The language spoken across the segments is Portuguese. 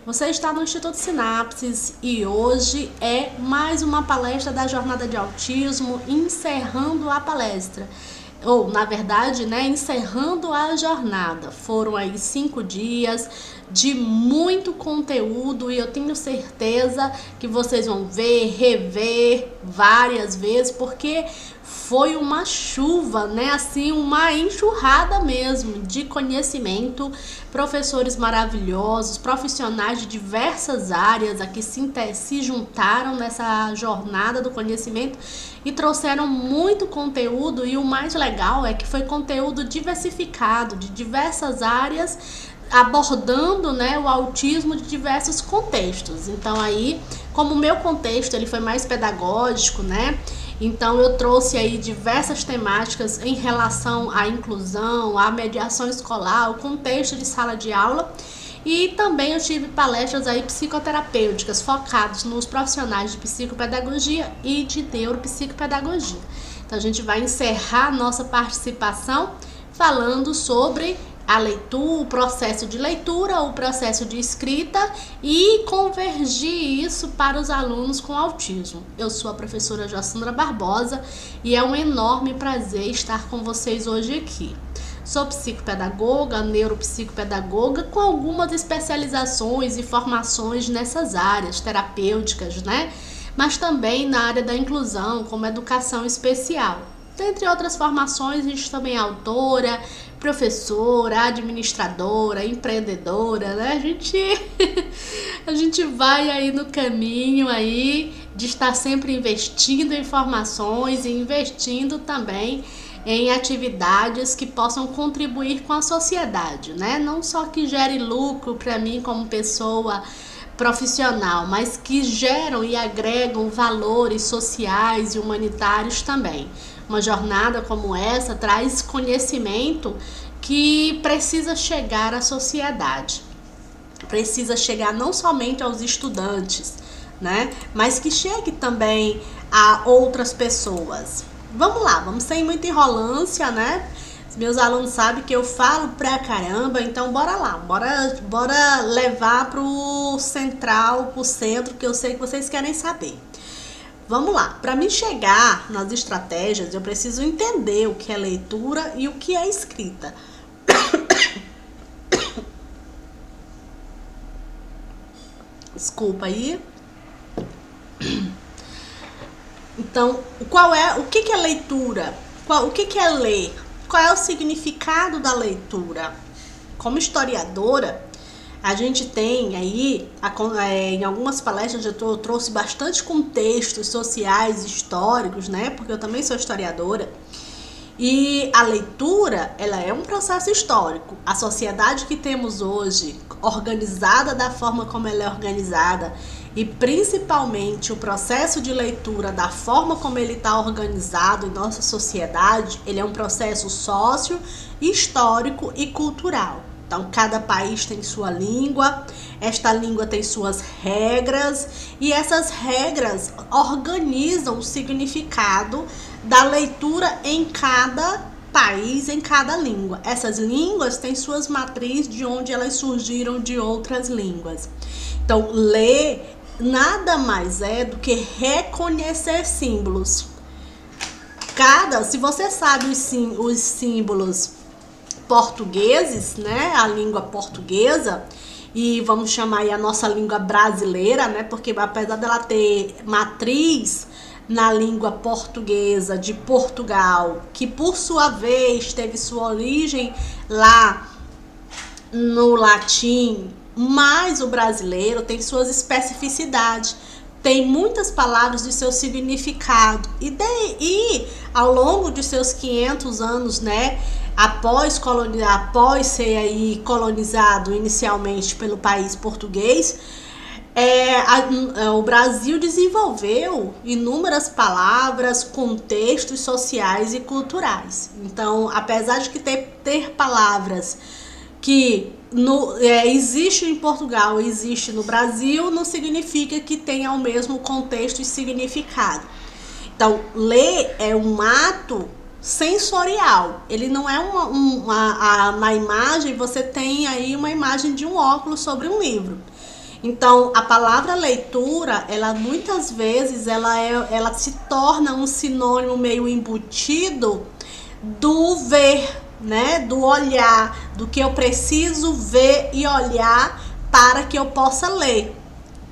Você está no Instituto Sinapses e hoje é mais uma palestra da Jornada de Autismo, encerrando a palestra. Ou, na verdade, encerrando a jornada. Foram aí 5 dias de muito conteúdo e eu tenho certeza que vocês vão ver, rever várias vezes, porque foi uma chuva, assim, uma enxurrada mesmo de conhecimento, professores maravilhosos, profissionais de diversas áreas aqui se juntaram nessa jornada do conhecimento e trouxeram muito conteúdo, e o mais legal é que foi conteúdo diversificado de diversas áreas, abordando, o autismo de diversos contextos. Então aí, como o meu contexto ele foi mais pedagógico, então eu trouxe aí diversas temáticas em relação à inclusão, à mediação escolar, o contexto de sala de aula, e também eu tive palestras aí psicoterapêuticas focadas nos profissionais de psicopedagogia e de neuropsicopedagogia. Então a gente vai encerrar nossa participação falando sobre a leitura, o processo de leitura, o processo de escrita e convergir isso para os alunos com autismo. Eu sou a professora Jossandra Barbosa e é um enorme prazer estar com vocês hoje aqui. Sou psicopedagoga, neuropsicopedagoga, com algumas especializações e formações nessas áreas terapêuticas, mas também na área da inclusão, como educação especial. Dentre outras formações, a gente também é autora, professora, administradora, empreendedora, A gente vai aí no caminho aí de estar sempre investindo em formações e investindo também em atividades que possam contribuir com a sociedade, Não só que gere lucro para mim como pessoa profissional, mas que geram e agregam valores sociais e humanitários também. Uma jornada como essa traz conhecimento que precisa chegar à sociedade, precisa chegar não somente aos estudantes, mas que chegue também a outras pessoas. Vamos lá, vamos sem muita enrolância, Meus alunos sabem que eu falo pra caramba, então bora lá, bora levar pro central, pro centro, que eu sei que vocês querem saber. Vamos lá, para mim chegar nas estratégias, eu preciso entender o que é leitura e o que é escrita. Desculpa aí. Então, o que é leitura? O que é ler? Qual é o significado da leitura? Como historiadora, a gente tem aí, em algumas palestras eu trouxe bastante contextos sociais, históricos, Porque eu também sou historiadora. E a leitura, ela é um processo histórico. A sociedade que temos hoje, organizada da forma como ela é organizada, e principalmente o processo de leitura da forma como ele está organizado em nossa sociedade, ele é um processo sócio, histórico e cultural. Então, cada país tem sua língua, esta língua tem suas regras, e essas regras organizam o significado da leitura em cada país, em cada língua. Essas línguas têm suas matrizes de onde elas surgiram de outras línguas. Então, ler nada mais é do que reconhecer símbolos. Se você sabe os símbolos portugueses, a língua portuguesa, e vamos chamar aí a nossa língua brasileira, porque apesar dela ter matriz na língua portuguesa de Portugal, que por sua vez teve sua origem lá no latim, mas o brasileiro tem suas especificidades, tem muitas palavras de seu significado, e ao longo de seus 500 anos, após ser aí colonizado inicialmente pelo país português, o Brasil desenvolveu inúmeras palavras, contextos sociais e culturais. Então, apesar de que ter palavras que existe em Portugal, existe no Brasil, não significa que tenha o mesmo contexto e significado. Então, ler é um ato sensorial. Ele não é na imagem você tem aí uma imagem de um óculos sobre um livro. Então, a palavra leitura, ela muitas vezes ela se torna um sinônimo meio embutido do ver, né? Do olhar, do que eu preciso ver e olhar para que eu possa ler.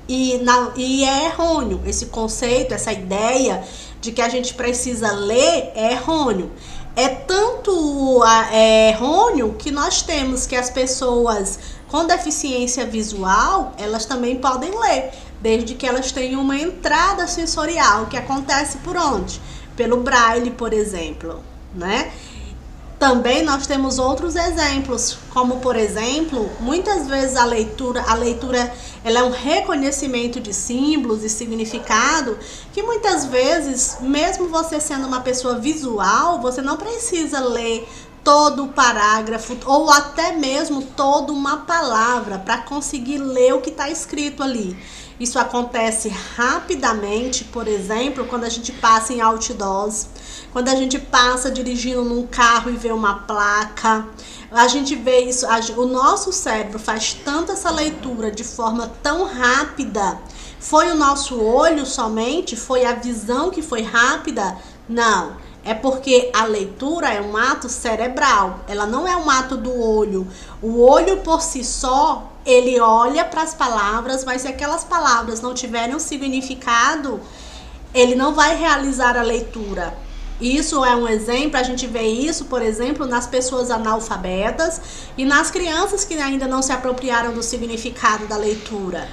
E é errôneo esse conceito, essa ideia de que a gente precisa ler é errôneo. É tanto errôneo que nós temos que as pessoas com deficiência visual, elas também podem ler, desde que elas tenham uma entrada sensorial, que acontece por onde? Pelo braille, por exemplo, né? Também nós temos outros exemplos, como por exemplo, muitas vezes a leitura ela é um reconhecimento de símbolos e significado, que muitas vezes, mesmo você sendo uma pessoa visual, você não precisa ler todo o parágrafo ou até mesmo toda uma palavra para conseguir ler o que está escrito ali. Isso acontece rapidamente, por exemplo, quando a gente passa em outdoors, quando a gente passa dirigindo num carro e vê uma placa. A gente vê isso, o nosso cérebro faz tanto essa leitura de forma tão rápida. Foi o nosso olho somente? Foi a visão que foi rápida? Não. É porque a leitura é um ato cerebral, ela não é um ato do olho. O olho por si só, ele olha para as palavras, mas se aquelas palavras não tiverem um significado, ele não vai realizar a leitura. Isso é um exemplo, a gente vê isso, por exemplo, nas pessoas analfabetas e nas crianças que ainda não se apropriaram do significado da leitura.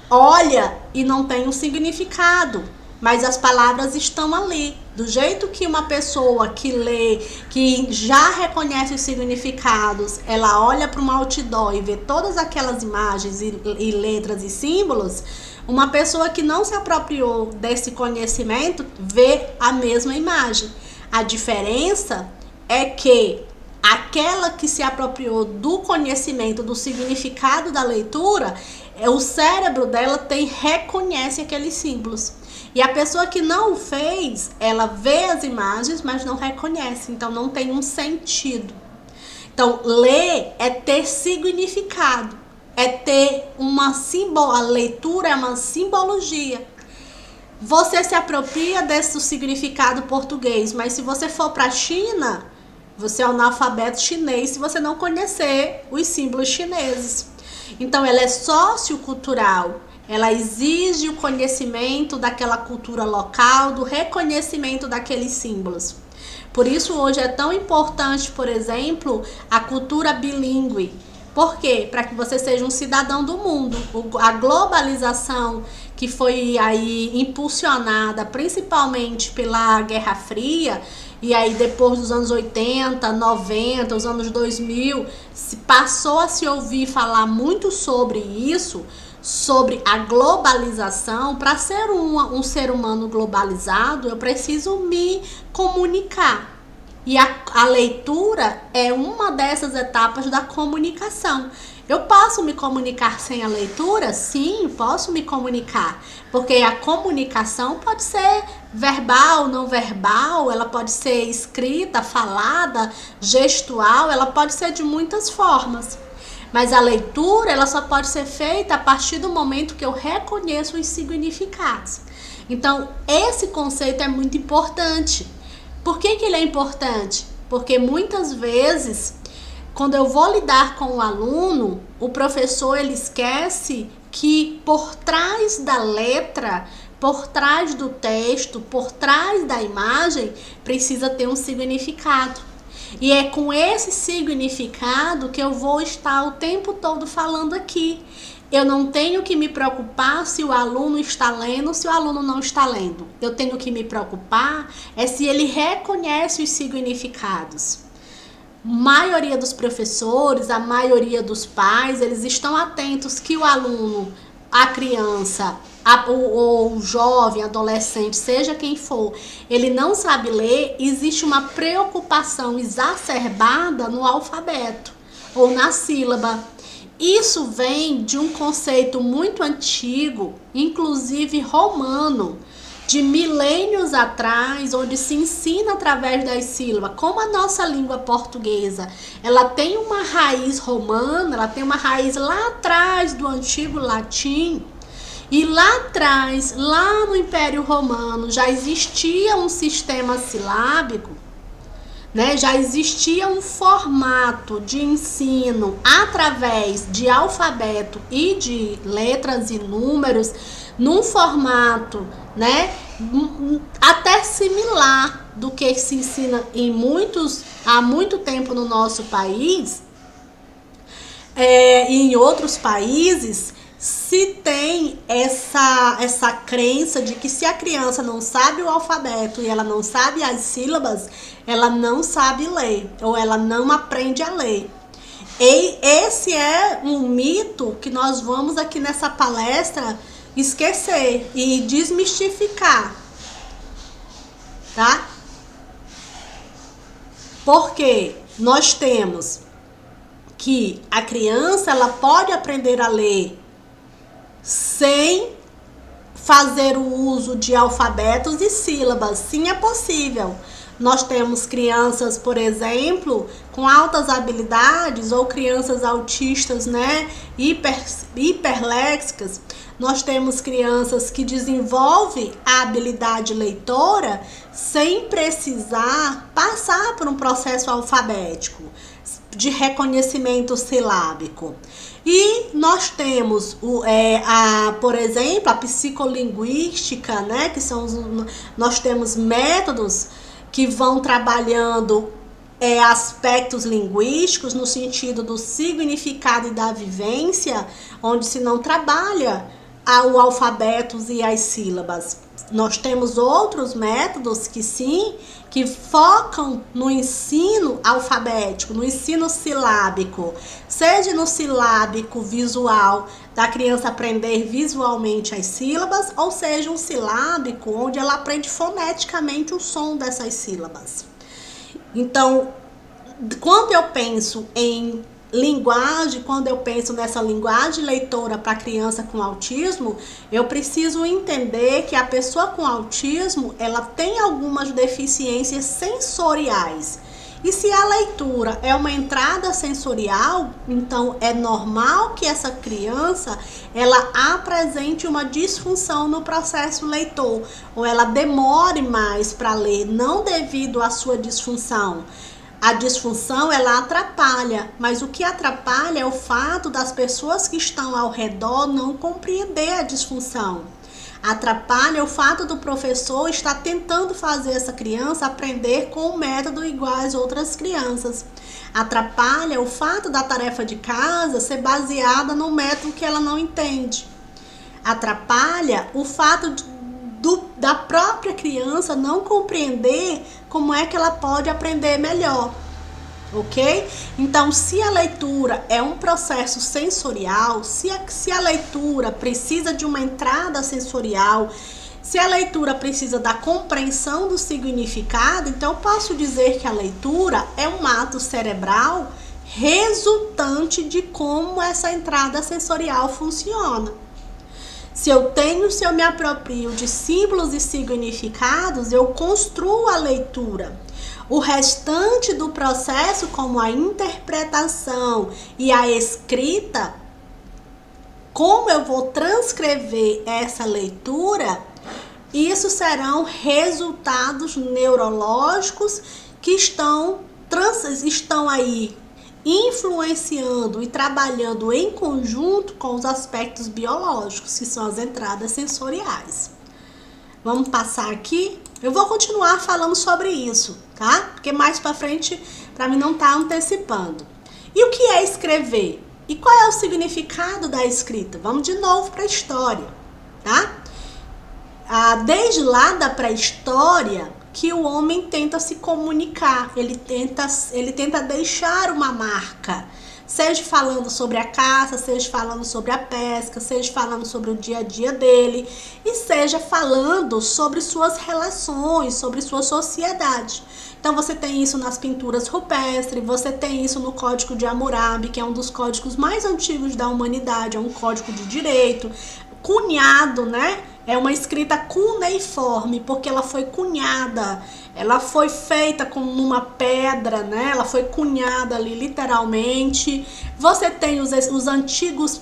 Olha e não tem um significado, mas as palavras estão ali. Do jeito que uma pessoa que lê, que já reconhece os significados, ela olha para uma outdoor e vê todas aquelas imagens e letras e símbolos, uma pessoa que não se apropriou desse conhecimento vê a mesma imagem. A diferença é que aquela que se apropriou do conhecimento, do significado da leitura, o cérebro dela reconhece aqueles símbolos. E a pessoa que não o fez, ela vê as imagens, mas não reconhece. Então, não tem um sentido. Então, ler é ter significado. É ter a leitura é uma simbologia. Você se apropria desse significado português, mas se você for para a China, você é um analfabeto chinês se você não conhecer os símbolos chineses. Então, ela é sociocultural. Ela exige o conhecimento daquela cultura local, do reconhecimento daqueles símbolos. Por isso, hoje é tão importante, por exemplo, a cultura bilíngue. Por quê? Para que você seja um cidadão do mundo. A globalização que foi aí impulsionada principalmente pela Guerra Fria, e aí depois dos anos 80, 90, os anos 2000, se passou a se ouvir falar muito sobre isso, sobre a globalização. Para ser um ser humano globalizado, eu preciso me comunicar. E a leitura é uma dessas etapas da comunicação. Eu posso me comunicar sem a leitura? Sim, posso me comunicar. Porque a comunicação pode ser verbal, não verbal, ela pode ser escrita, falada, gestual, ela pode ser de muitas formas. Mas a leitura, ela só pode ser feita a partir do momento que eu reconheço os significados. Então, esse conceito é muito importante. Por que ele é importante? Porque muitas vezes, quando eu vou lidar com o aluno, o professor ele esquece que por trás da letra, por trás do texto, por trás da imagem, precisa ter um significado. E é com esse significado que eu vou estar o tempo todo falando aqui. Eu não tenho que me preocupar se o aluno está lendo ou se o aluno não está lendo. Eu tenho que me preocupar se ele reconhece os significados. A maioria dos professores, a maioria dos pais, eles estão atentos que o aluno, a criança, o jovem, adolescente, seja quem for, ele não sabe ler. Existe uma preocupação exacerbada no alfabeto ou na sílaba. Isso vem de um conceito muito antigo, inclusive romano, de milênios atrás, onde se ensina através das sílabas. Como a nossa língua portuguesa, ela tem uma raiz romana, ela tem uma raiz lá atrás do antigo latim, e lá atrás, lá no Império Romano, já existia um sistema silábico, né? Já existia um formato de ensino através de alfabeto e de letras e números, num formato, né, até similar do que se ensina há muito tempo no nosso país, e em outros países. Se tem essa crença de que se a criança não sabe o alfabeto e ela não sabe as sílabas, ela não sabe ler, ou ela não aprende a ler. E esse é um mito que nós vamos aqui nessa palestra esquecer e desmistificar, tá? Porque nós temos que a criança, ela pode aprender a ler sem fazer o uso de alfabetos e sílabas. Sim, é possível. Nós temos crianças, por exemplo, com altas habilidades, ou crianças autistas, né, hiperléxicas. Nós temos crianças que desenvolvem a habilidade leitora sem precisar passar por um processo alfabético de reconhecimento silábico. E nós temos, por exemplo, a psicolinguística, né, que nós temos métodos que vão trabalhando aspectos linguísticos no sentido do significado e da vivência, onde se não trabalha o alfabeto e as sílabas. Nós temos outros métodos que focam no ensino alfabético, no ensino silábico, seja no silábico visual, da criança aprender visualmente as sílabas, ou seja, um silábico onde ela aprende foneticamente o som dessas sílabas. Então, quando eu penso em linguagem, quando eu penso nessa linguagem leitora para criança com autismo, eu preciso entender que a pessoa com autismo, ela tem algumas deficiências sensoriais. E se a leitura é uma entrada sensorial, então é normal que essa criança, ela apresente uma disfunção no processo leitor, ou ela demore mais para ler, não devido à sua disfunção. A disfunção, ela atrapalha, mas o que atrapalha é o fato das pessoas que estão ao redor não compreender a disfunção. Atrapalha o fato do professor estar tentando fazer essa criança aprender com um método igual às outras crianças. Atrapalha o fato da tarefa de casa ser baseada no método que ela não entende. Atrapalha o fato da própria criança não compreender como é que ela pode aprender melhor, ok? Então, se a leitura é um processo sensorial, se a leitura precisa de uma entrada sensorial, se a leitura precisa da compreensão do significado, então eu posso dizer que a leitura é um ato cerebral resultante de como essa entrada sensorial funciona. Se eu me aproprio de símbolos e significados, eu construo a leitura. O restante do processo, como a interpretação e a escrita, como eu vou transcrever essa leitura, isso serão resultados neurológicos que estão aí influenciando e trabalhando em conjunto com os aspectos biológicos, que são as entradas sensoriais. Vamos passar aqui. Eu vou continuar falando sobre isso, tá? Porque mais para frente, para mim não tá antecipando. E o que é escrever? E qual é o significado da escrita? Vamos de novo para a história, tá? Desde lá da pré-história, que o homem tenta se comunicar, ele tenta deixar uma marca, seja falando sobre a caça, seja falando sobre a pesca, seja falando sobre o dia a dia dele, e seja falando sobre suas relações, sobre sua sociedade. Então você tem isso nas pinturas rupestres, você tem isso no Código de Hammurabi, que é um dos códigos mais antigos da humanidade, é um código de direito, cunhado, né, é uma escrita cuneiforme, porque ela foi cunhada, ela foi feita numa pedra, né? Ela foi cunhada ali literalmente. Você tem os antigos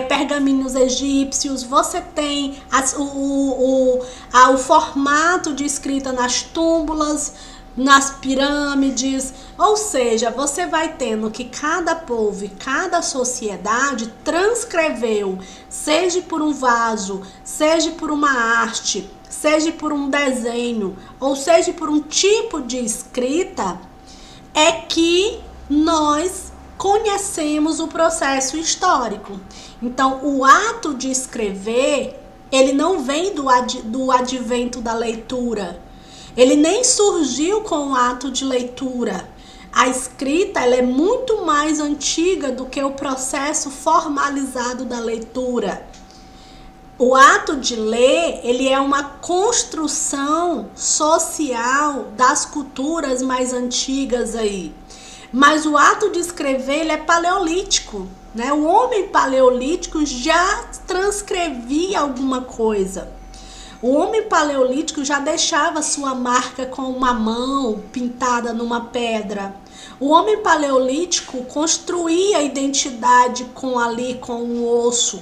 pergaminhos egípcios, você tem o formato de escrita nas túmulas, nas pirâmides, ou seja, você vai tendo que cada povo e cada sociedade transcreveu, seja por um vaso, seja por uma arte, seja por um desenho, ou seja por um tipo de escrita, é que nós conhecemos o processo histórico. Então, o ato de escrever, ele não vem do advento da leitura. Ele nem surgiu com o ato de leitura. A escrita, ela é muito mais antiga do que o processo formalizado da leitura. O ato de ler, ele é uma construção social das culturas mais antigas aí. Mas o ato de escrever, ele é paleolítico, né? O homem paleolítico já transcrevia alguma coisa. O homem paleolítico já deixava sua marca com uma mão pintada numa pedra. O homem paleolítico construía a identidade com o osso.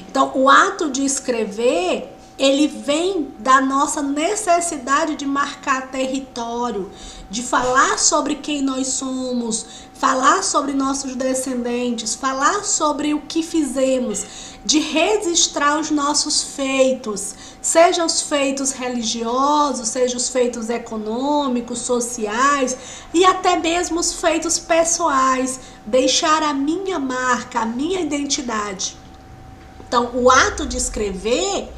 Então, o ato de escrever, ele vem da nossa necessidade de marcar território, de falar sobre quem nós somos, falar sobre nossos descendentes, falar sobre o que fizemos, de registrar os nossos feitos, sejam os feitos religiosos, sejam os feitos econômicos, sociais e até mesmo os feitos pessoais, deixar a minha marca, a minha identidade. Então, o ato de escrever,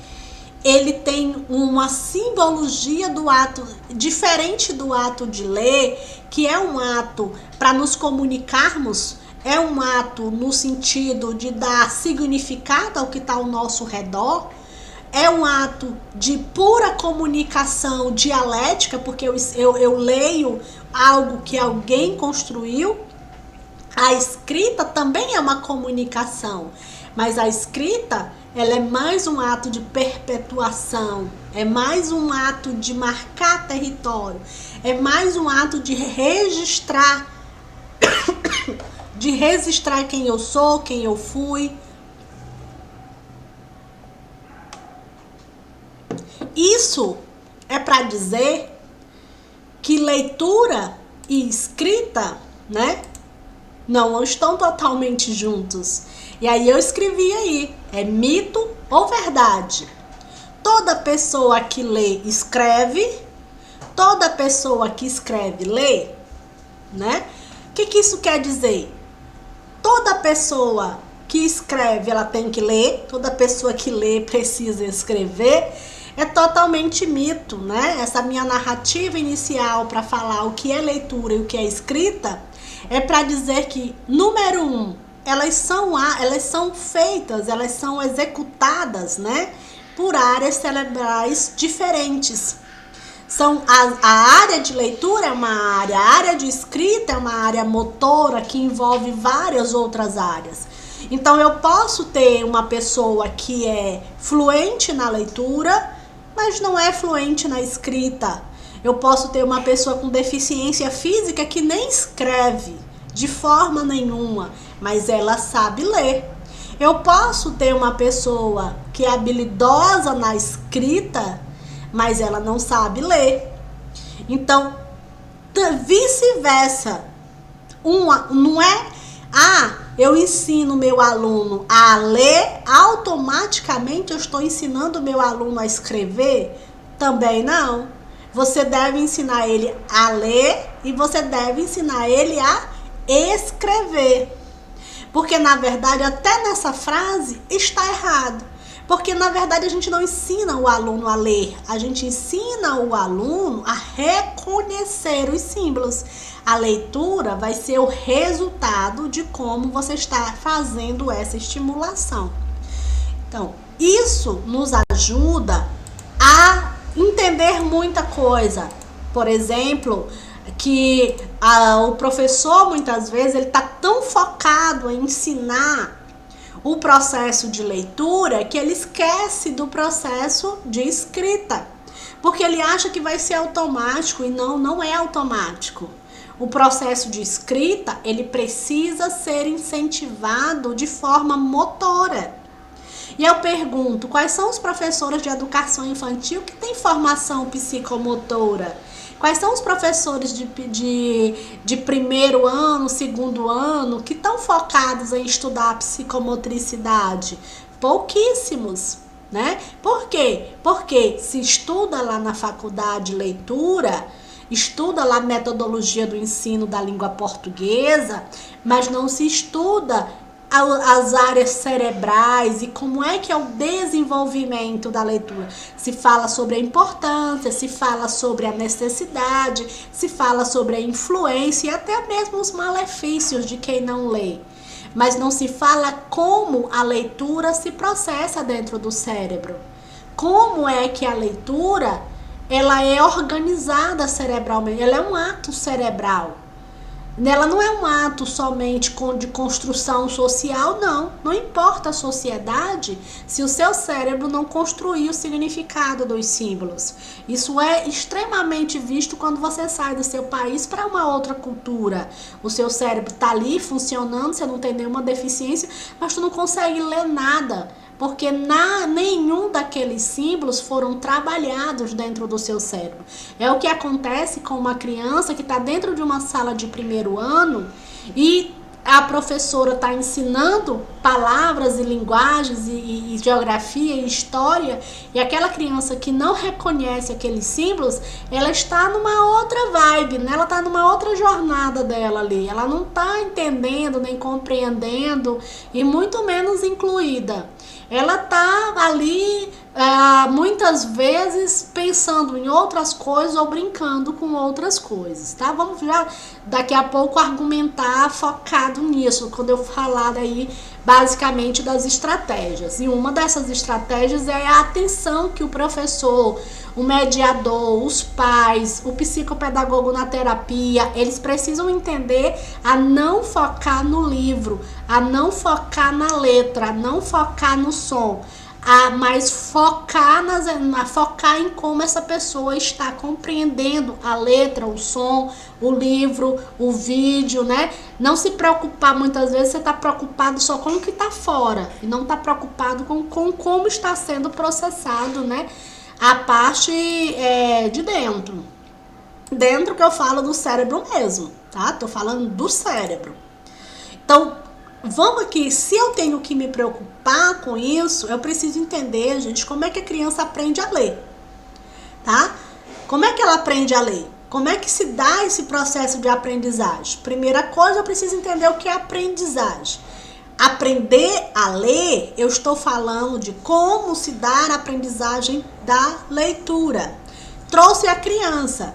ele tem uma simbologia do ato, diferente do ato de ler, que é um ato para nos comunicarmos, é um ato no sentido de dar significado ao que está ao nosso redor, é um ato de pura comunicação dialética, porque eu leio algo que alguém construiu. A escrita também é uma comunicação, mas a escrita, ela é mais um ato de perpetuação, é mais um ato de marcar território, é mais um ato de registrar, quem eu sou, quem eu fui. Isso é para dizer que leitura e escrita, né, não estão totalmente juntos. E aí eu escrevi aí, é mito ou verdade? Toda pessoa que lê, escreve. Toda pessoa que escreve, lê, né? O que isso quer dizer? Toda pessoa que escreve, ela tem que ler. Toda pessoa que lê precisa escrever. É totalmente mito, né? Essa minha narrativa inicial para falar o que é leitura e o que é escrita é para dizer que, número 1, elas são feitas, elas são executadas, né, por áreas cerebrais diferentes. A área de leitura é uma área, a área de escrita é uma área motora que envolve várias outras áreas. Então, eu posso ter uma pessoa que é fluente na leitura, mas não é fluente na escrita. Eu posso ter uma pessoa com deficiência física que nem escreve de forma nenhuma, mas ela sabe ler. Eu posso ter uma pessoa que é habilidosa na escrita, mas ela não sabe ler. Então, vice-versa. Não é, eu ensino meu aluno a ler, automaticamente eu estou ensinando meu aluno a escrever? Também não. Você deve ensinar ele a ler e você deve ensinar ele a escrever. Porque, na verdade, até nessa frase está errado. Porque, na verdade, a gente não ensina o aluno a ler. A gente ensina o aluno a reconhecer os símbolos. A leitura vai ser o resultado de como você está fazendo essa estimulação. Então, isso nos ajuda a entender muita coisa. Por exemplo, que o professor, muitas vezes, ele está tão focado em ensinar o processo de leitura que ele esquece do processo de escrita. Porque ele acha que vai ser automático e não é automático. O processo de escrita, ele precisa ser incentivado de forma motora. E eu pergunto, quais são os professores de educação infantil que têm formação psicomotora? Quais são os professores de primeiro ano, segundo ano, que estão focados em estudar a psicomotricidade? Pouquíssimos, né? Por quê? Porque se estuda lá na faculdade leitura, estuda lá a metodologia do ensino da língua portuguesa, mas não se estuda as áreas cerebrais e como é que é o desenvolvimento da leitura. Se fala sobre a importância, se fala sobre a necessidade, se fala sobre a influência e até mesmo os malefícios de quem não lê. Mas não se fala como a leitura se processa dentro do cérebro. Como é que a leitura ela é organizada cerebralmente, ela é um ato cerebral. Ela não é um ato somente de construção social, não. Não importa a sociedade se o seu cérebro não construir o significado dos símbolos. Isso é extremamente visto quando você sai do seu país para uma outra cultura. O seu cérebro está ali funcionando, você não tem nenhuma deficiência, mas tu não consegue ler nada. Porque nenhum daqueles símbolos foram trabalhados dentro do seu cérebro. É o que acontece com uma criança que está dentro de uma sala de primeiro ano e a professora está ensinando palavras e linguagens e geografia e história, e aquela criança que não reconhece aqueles símbolos, ela está numa outra vibe, né? Ela está numa outra jornada dela ali. Ela não está entendendo, nem compreendendo e muito menos incluída. Ela tá ali muitas vezes pensando em outras coisas ou brincando com outras coisas, tá? Vamos já daqui a pouco argumentar focado nisso, quando eu falar aí basicamente das estratégias. E uma dessas estratégias é a atenção que o professor, o mediador, os pais, o psicopedagogo na terapia, eles precisam entender a não focar no livro, a não focar na letra, a não focar no som, mas focar em como essa pessoa está compreendendo a letra, o som, o livro, o vídeo, né? Não se preocupar, muitas vezes você está preocupado só com o que está fora e não está preocupado com como está sendo processado, né? A parte de dentro. Dentro que eu falo do cérebro mesmo, tá? Tô falando do cérebro. Então, vamos aqui, se eu tenho que me preocupar com isso, eu preciso entender, gente, como é que a criança aprende a ler, tá? Como é que ela aprende a ler? Como é que se dá esse processo de aprendizagem? Primeira coisa, eu preciso entender o que é aprendizagem. Aprender a ler, eu estou falando de como se dá a aprendizagem da leitura. Trouxe a criança.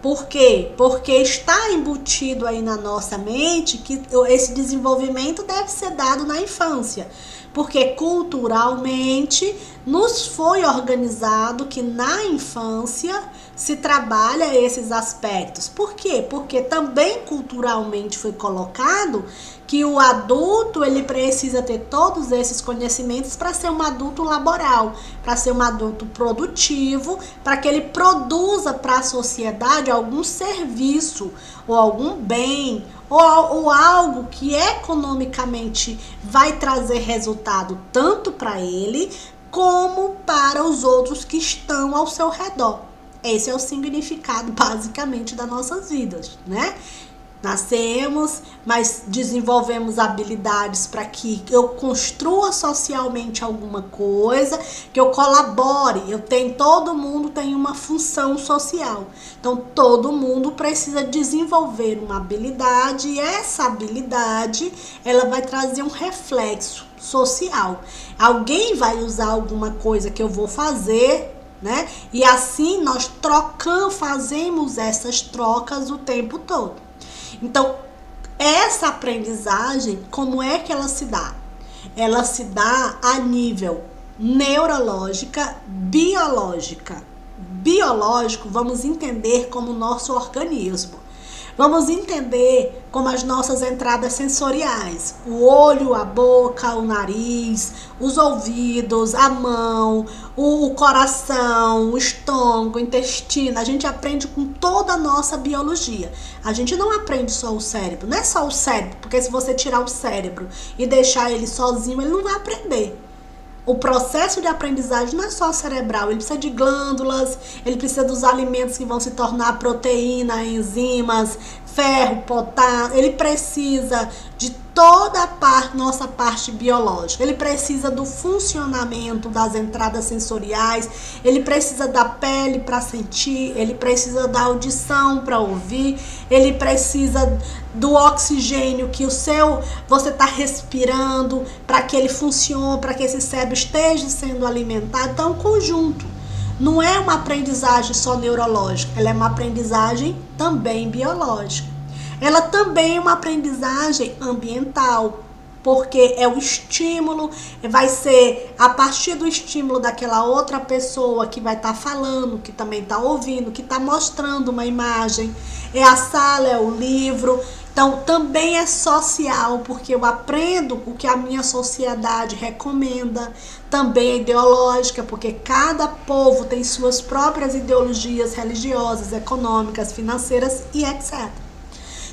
Por quê? Porque está embutido aí na nossa mente que esse desenvolvimento deve ser dado na infância. Porque culturalmente nos foi organizado que na infância se trabalha esses aspectos. Por quê? Porque também culturalmente foi colocado que o adulto ele precisa ter todos esses conhecimentos para ser um adulto laboral, para ser um adulto produtivo, para que ele produza para a sociedade algum serviço ou algum bem ou algo que economicamente vai trazer resultado tanto para ele como para os outros que estão ao seu redor. Esse é o significado basicamente das nossas vidas, né? Nascemos, mas desenvolvemos habilidades para que eu construa socialmente alguma coisa, que eu colabore. Todo mundo tem uma função social. Então, todo mundo precisa desenvolver uma habilidade e essa habilidade, ela vai trazer um reflexo social. Alguém vai usar alguma coisa que eu vou fazer, né? E assim nós fazemos essas trocas o tempo todo. Então, essa aprendizagem, como é que ela se dá? Ela se dá a nível neurológica, biológica. Biológico, vamos entender como nosso organismo. Vamos entender como as nossas entradas sensoriais, o olho, a boca, o nariz, os ouvidos, a mão, o coração, o estômago, o intestino. A gente aprende com toda a nossa biologia. A gente não aprende só o cérebro, não é só o cérebro, porque se você tirar o cérebro e deixar ele sozinho, ele não vai aprender. O processo de aprendizagem não é só cerebral, ele precisa de glândulas, ele precisa dos alimentos que vão se tornar proteína, enzimas, ferro, potássio, ele precisa de toda a nossa parte biológica, ele precisa do funcionamento das entradas sensoriais, ele precisa da pele para sentir, ele precisa da audição para ouvir, ele precisa do oxigênio que você está respirando para que ele funcione, para que esse cérebro esteja sendo alimentado. Então, é um conjunto. Não é uma aprendizagem só neurológica, ela é uma aprendizagem também biológica. Ela também é uma aprendizagem ambiental, porque é o estímulo, vai ser a partir do estímulo daquela outra pessoa que vai estar falando, que também está ouvindo, que está mostrando uma imagem, é a sala, é o livro. Então, também é social, porque eu aprendo o que a minha sociedade recomenda. Também é ideológica, porque cada povo tem suas próprias ideologias religiosas, econômicas, financeiras e etc.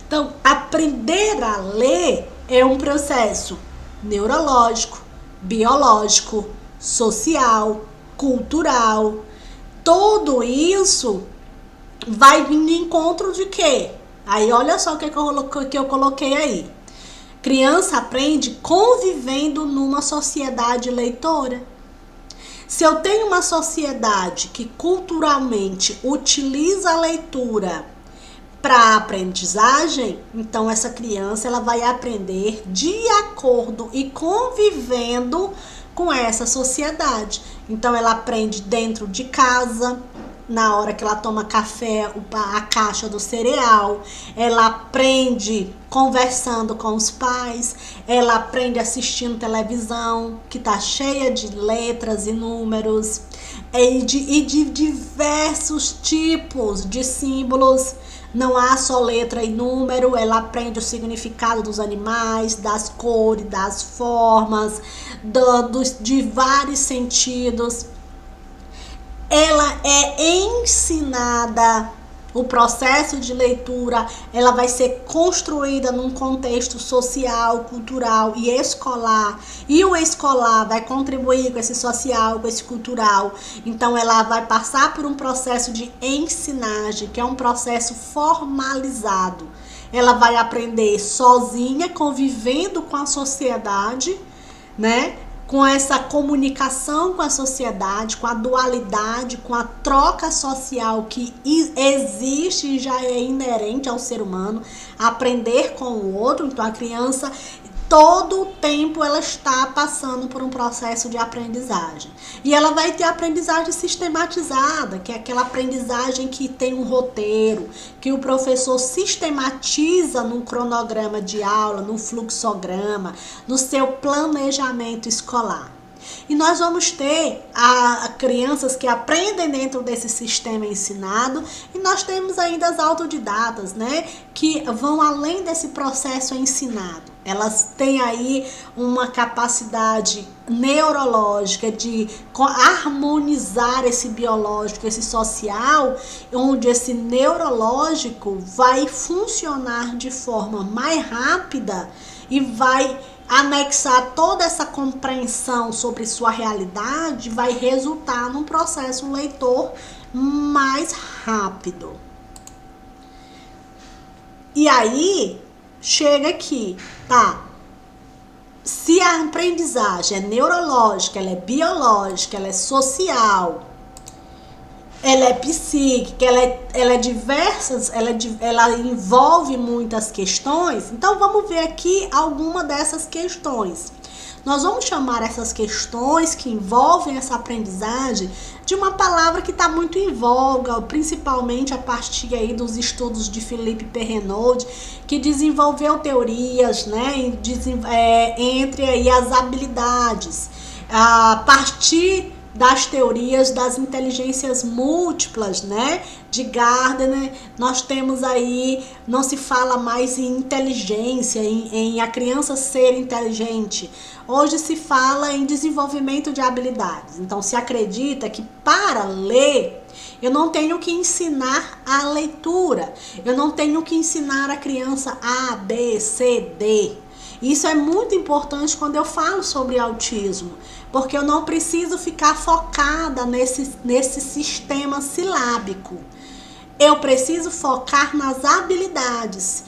Então, aprender a ler é um processo neurológico, biológico, social, cultural. Tudo isso vai vir no encontro de quê? Aí olha só o que eu coloquei aí. Criança aprende convivendo numa sociedade leitora. Se eu tenho uma sociedade que culturalmente utiliza a leitura para aprendizagem, então essa criança ela vai aprender de acordo e convivendo com essa sociedade. Então ela aprende dentro de casa, na hora que ela toma café, a caixa do cereal, ela aprende conversando com os pais, ela aprende assistindo televisão, que tá cheia de letras e números, e de diversos tipos de símbolos. Não há só letra e número, ela aprende o significado dos animais, das cores, das formas, de vários sentidos. Ela é ensinada, o processo de leitura, ela vai ser construída num contexto social, cultural e escolar. E o escolar vai contribuir com esse social, com esse cultural. Então ela vai passar por um processo de ensinagem, que é um processo formalizado. Ela vai aprender sozinha, convivendo com a sociedade, né? Com essa comunicação com a sociedade, com a dualidade, com a troca social que existe e já é inerente ao ser humano, aprender com o outro. Então a criança, todo o tempo ela está passando por um processo de aprendizagem. E ela vai ter aprendizagem sistematizada, que é aquela aprendizagem que tem um roteiro, que o professor sistematiza num cronograma de aula, num fluxograma, no seu planejamento escolar. E nós vamos ter crianças que aprendem dentro desse sistema ensinado, e nós temos ainda as autodidatas, né, que vão além desse processo ensinado. Elas têm aí uma capacidade neurológica de harmonizar esse biológico, esse social, onde esse neurológico vai funcionar de forma mais rápida e vai anexar toda essa compreensão sobre sua realidade, vai resultar num processo leitor mais rápido. E aí, chega aqui, tá? Se a aprendizagem é neurológica, ela é biológica, ela é social, ela é psíquica, ela é diversas, ela envolve muitas questões. Então vamos ver aqui alguma dessas questões. Nós vamos chamar essas questões que envolvem essa aprendizagem de uma palavra que está muito em voga, principalmente a partir aí dos estudos de Philippe Perrenaud, que desenvolveu teorias, né, entre aí as habilidades, a partir das teorias das inteligências múltiplas, né, de Gardner. Nós temos aí, não se fala mais em inteligência, em a criança ser inteligente. Hoje se fala em desenvolvimento de habilidades. Então se acredita que para ler, eu não tenho que ensinar a leitura, eu não tenho que ensinar a criança A, B, C, D. Isso é muito importante quando eu falo sobre autismo, porque eu não preciso ficar focada nesse sistema silábico. Eu preciso focar nas habilidades.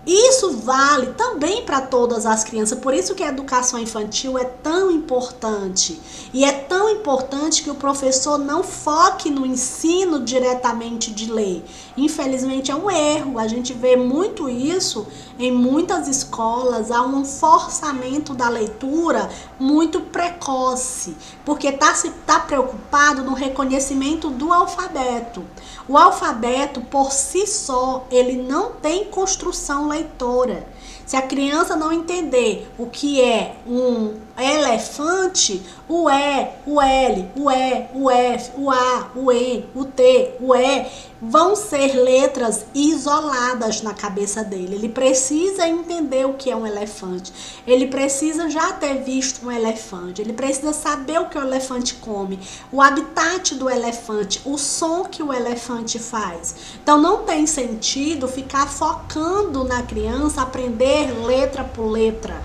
Isso vale também para todas as crianças, por isso que a educação infantil é tão importante. E é tão importante que o professor não foque no ensino diretamente de ler. Infelizmente é um erro, a gente vê muito isso em muitas escolas, há um forçamento da leitura muito precoce, porque tá preocupado no reconhecimento do alfabeto. O alfabeto, por si só, ele não tem construção leitora. Se a criança não entender o que é um elefante, o E, o L, o E, o F, o A, o E, o T, o E, vão ser letras isoladas na cabeça dele. Ele precisa entender o que é um elefante. Ele precisa já ter visto um elefante. Ele precisa saber o que o elefante come, o habitat do elefante, o som que o elefante faz. Então não tem sentido ficar focando na criança, aprender letra por letra.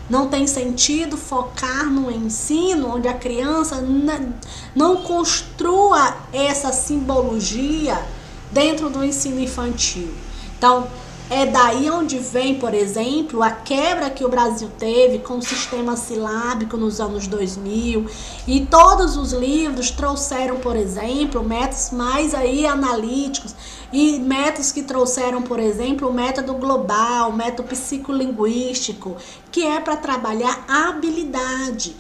Não tem sentido focar no ensino onde a criança não construa essa simbologia dentro do ensino infantil. Então, é daí onde vem, por exemplo, a quebra que o Brasil teve com o sistema silábico nos anos 2000, e todos os livros trouxeram, por exemplo, métodos mais aí analíticos, e métodos que trouxeram, por exemplo, o método global, o método psicolinguístico, que é para trabalhar a habilidade,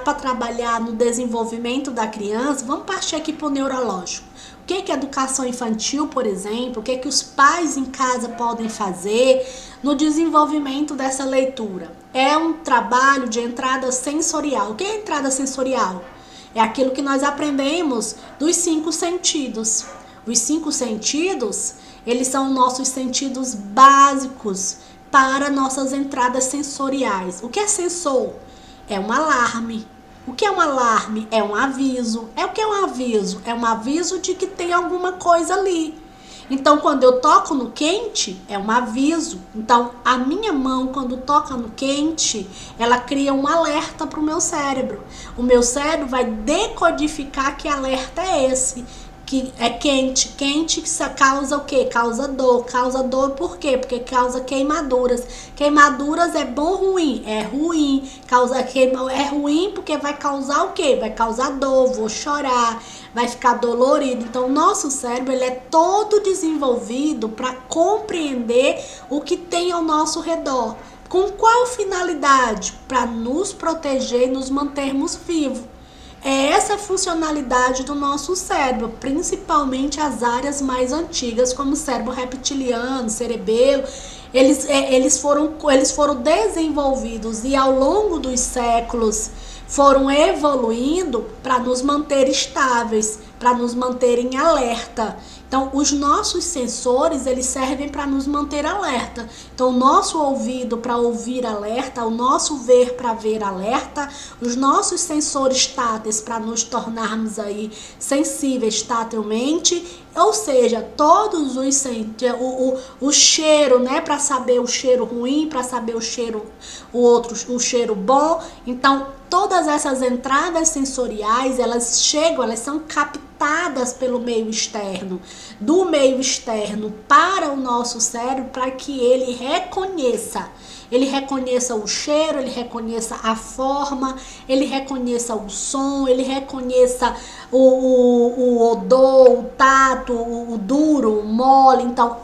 para trabalhar no desenvolvimento da criança. Vamos partir aqui para o neurológico. O que é educação infantil, por exemplo, o que é que os pais em casa podem fazer no desenvolvimento dessa leitura? É um trabalho de entrada sensorial. O que é entrada sensorial? É aquilo que nós aprendemos dos 5 sentidos. Os 5 sentidos, eles são nossos sentidos básicos para nossas entradas sensoriais. O que é sensor? É um alarme. O que é um alarme? É um aviso. O que é um aviso? É um aviso de que tem alguma coisa ali. Então, quando eu toco no quente, é um aviso. Então, a minha mão, quando toca no quente, ela cria um alerta para o meu cérebro. O meu cérebro vai decodificar que alerta é esse. Que é quente. Quente causa o quê? Causa dor. Causa dor por quê? Porque causa queimaduras. Queimaduras é bom ou ruim? É ruim. É ruim porque vai causar o quê? Vai causar dor, vou chorar, vai ficar dolorido. Então, o nosso cérebro, ele é todo desenvolvido para compreender o que tem ao nosso redor. Com qual finalidade? Para nos proteger e nos mantermos vivos. É essa a funcionalidade do nosso cérebro, principalmente as áreas mais antigas, como o cérebro reptiliano, cerebelo. Eles foram desenvolvidos e ao longo dos séculos foram evoluindo para nos manter estáveis, para nos manter em alerta. Então, os nossos sensores, eles servem para nos manter alerta. Então, o nosso ouvido para ouvir alerta, o nosso ver para ver alerta, os nossos sensores táteis para nos tornarmos aí sensíveis tatilmente, ou seja, todos os o cheiro, né, para saber o cheiro ruim, para saber o cheiro bom. Então, todas essas entradas sensoriais, elas são captadas pelo meio externo, do meio externo para o nosso cérebro, para que ele reconheça o cheiro, ele reconheça a forma, ele reconheça o som, ele reconheça o odor, o tato, o duro, o mole. Então,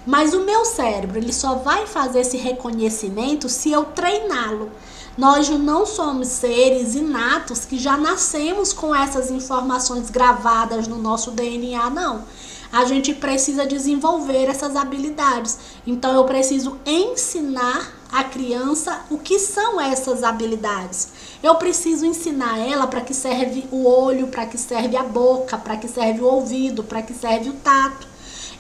mas o meu cérebro, ele só vai fazer esse reconhecimento se eu treiná-lo. Nós não somos seres inatos que já nascemos com essas informações gravadas no nosso DNA, não. a gente precisa desenvolver essas habilidades. Então eu preciso ensinar a criança o que são essas habilidades. Eu preciso ensinar ela para que serve o olho, para que serve a boca, para que serve o ouvido, para que serve o tato.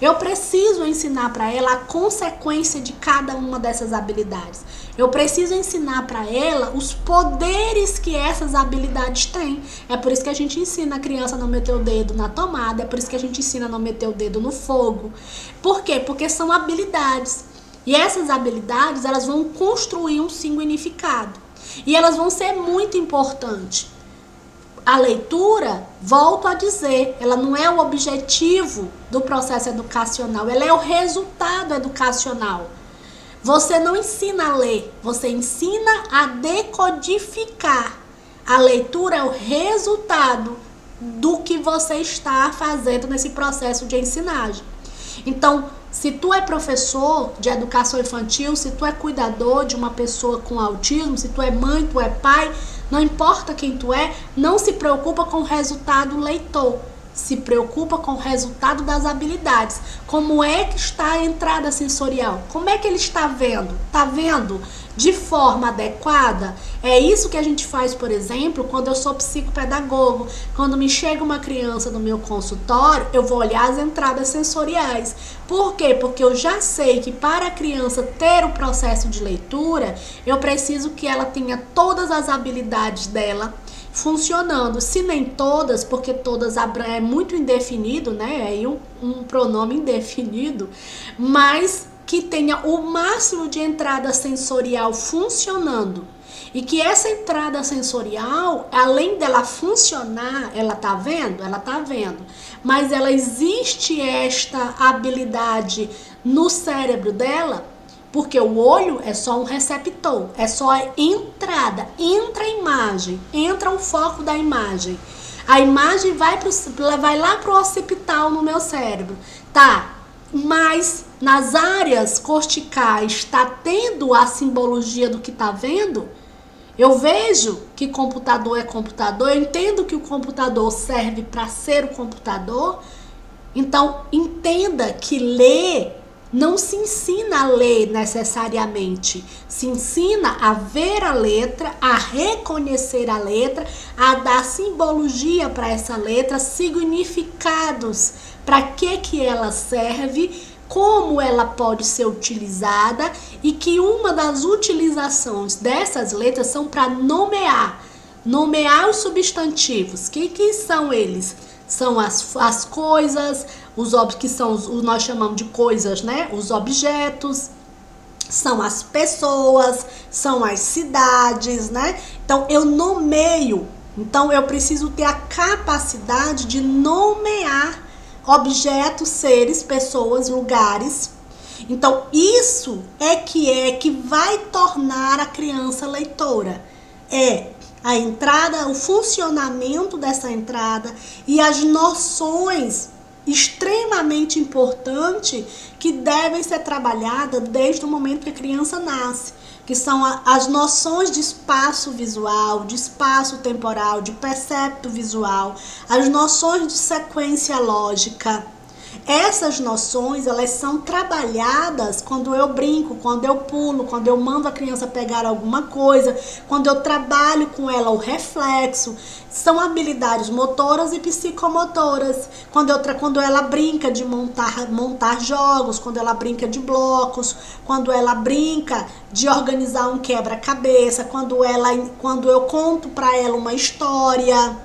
Eu preciso ensinar para ela a consequência de cada uma dessas habilidades. Eu preciso ensinar para ela os poderes que essas habilidades têm. É por isso que a gente ensina a criança a não meter o dedo na tomada, é por isso que a gente ensina a não meter o dedo no fogo. Por quê? Porque são habilidades. E essas habilidades, elas vão construir um significado. E elas vão ser muito importantes. A leitura, volto a dizer, ela não é o objetivo do processo educacional, ela é o resultado educacional. Você não ensina a ler, você ensina a decodificar. A leitura é o resultado do que você está fazendo nesse processo de ensinagem. Então, se tu é professor de educação infantil, se tu é cuidador de uma pessoa com autismo, se tu é mãe, tu é pai, não importa quem tu é, não se preocupa com o resultado leitor. Se preocupa com o resultado das habilidades. Como é que está a entrada sensorial? Como é que ele está vendo? Está vendo de forma adequada? É isso que a gente faz, por exemplo, quando eu sou psicopedagogo. Quando me chega uma criança no meu consultório, eu vou olhar as entradas sensoriais. Por quê? Porque eu já sei que para a criança ter o processo de leitura, eu preciso que ela tenha todas as habilidades dela funcionando, se nem todas, porque todas é muito indefinido, né? É aí um pronome indefinido, mas que tenha o máximo de entrada sensorial funcionando. E que essa entrada sensorial, além dela funcionar, ela tá vendo? Ela tá vendo. Mas ela existe esta habilidade no cérebro dela, porque o olho é só um receptor, é só a entrada, entra a imagem, entra o foco da imagem. A imagem vai lá pro occipital no meu cérebro, tá? Mas nas áreas corticais está tendo a simbologia do que tá vendo? Eu vejo que computador é computador, eu entendo que o computador serve para ser o computador. Então, entenda que ler não se ensina a ler necessariamente, se ensina a ver a letra, a reconhecer a letra, a dar simbologia para essa letra, significados, para que ela serve, como ela pode ser utilizada e que uma das utilizações dessas letras são para nomear os substantivos. Que são eles? São as coisas, que são nós chamamos de coisas, né? Os objetos, são as pessoas, são as cidades, né? Então eu nomeio, então eu preciso ter a capacidade de nomear objetos, seres, pessoas, lugares. Então isso é que vai tornar a criança leitora. A entrada, o funcionamento dessa entrada e as noções extremamente importantes que devem ser trabalhadas desde o momento que a criança nasce, que são as noções de espaço visual, de espaço temporal, de percepto visual, as noções de sequência lógica. Essas noções, elas são trabalhadas quando eu brinco, quando eu pulo, quando eu mando a criança pegar alguma coisa, quando eu trabalho com ela o reflexo. São habilidades motoras e psicomotoras. Quando ela brinca de montar jogos, quando ela brinca de blocos, quando ela brinca de organizar um quebra-cabeça, quando eu conto para ela uma história.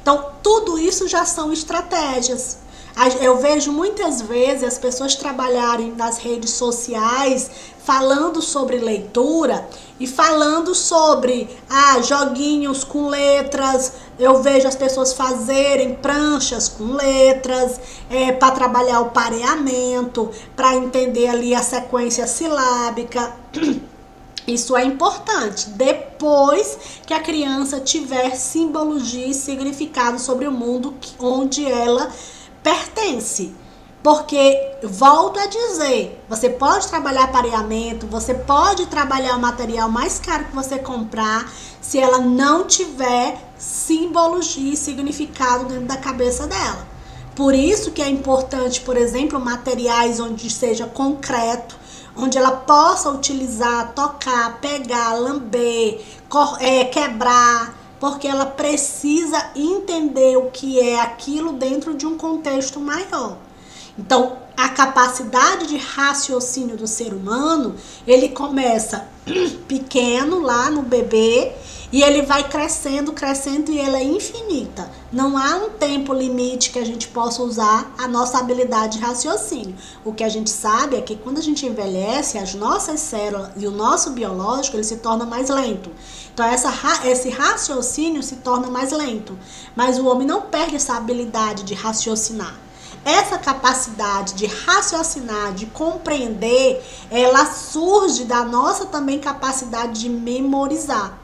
Então, tudo isso já são estratégias. Eu vejo muitas vezes as pessoas trabalharem nas redes sociais falando sobre leitura e falando sobre joguinhos com letras. Eu vejo as pessoas fazerem pranchas com letras para trabalhar o pareamento, para entender ali a sequência silábica. Isso é importante, depois que a criança tiver simbologia e significado sobre o mundo onde ela pertence. Porque, volto a dizer, você pode trabalhar pareamento, você pode trabalhar o material mais caro que você comprar, se ela não tiver simbologia e significado dentro da cabeça dela. Por isso que é importante, por exemplo, materiais onde seja concreto, onde ela possa utilizar, tocar, pegar, lamber, quebrar, porque ela precisa entender o que é aquilo dentro de um contexto maior. Então, a capacidade de raciocínio do ser humano, ele começa pequeno lá no bebê e ele vai crescendo, crescendo e ela é infinita. Não há um tempo limite que a gente possa usar a nossa habilidade de raciocínio. O que a gente sabe é que quando a gente envelhece, as nossas células e o nosso biológico, ele se torna mais lento. Então esse raciocínio se torna mais lento. Mas o homem não perde essa habilidade de raciocinar. Essa capacidade de raciocinar, de compreender, ela surge da nossa também capacidade de memorizar.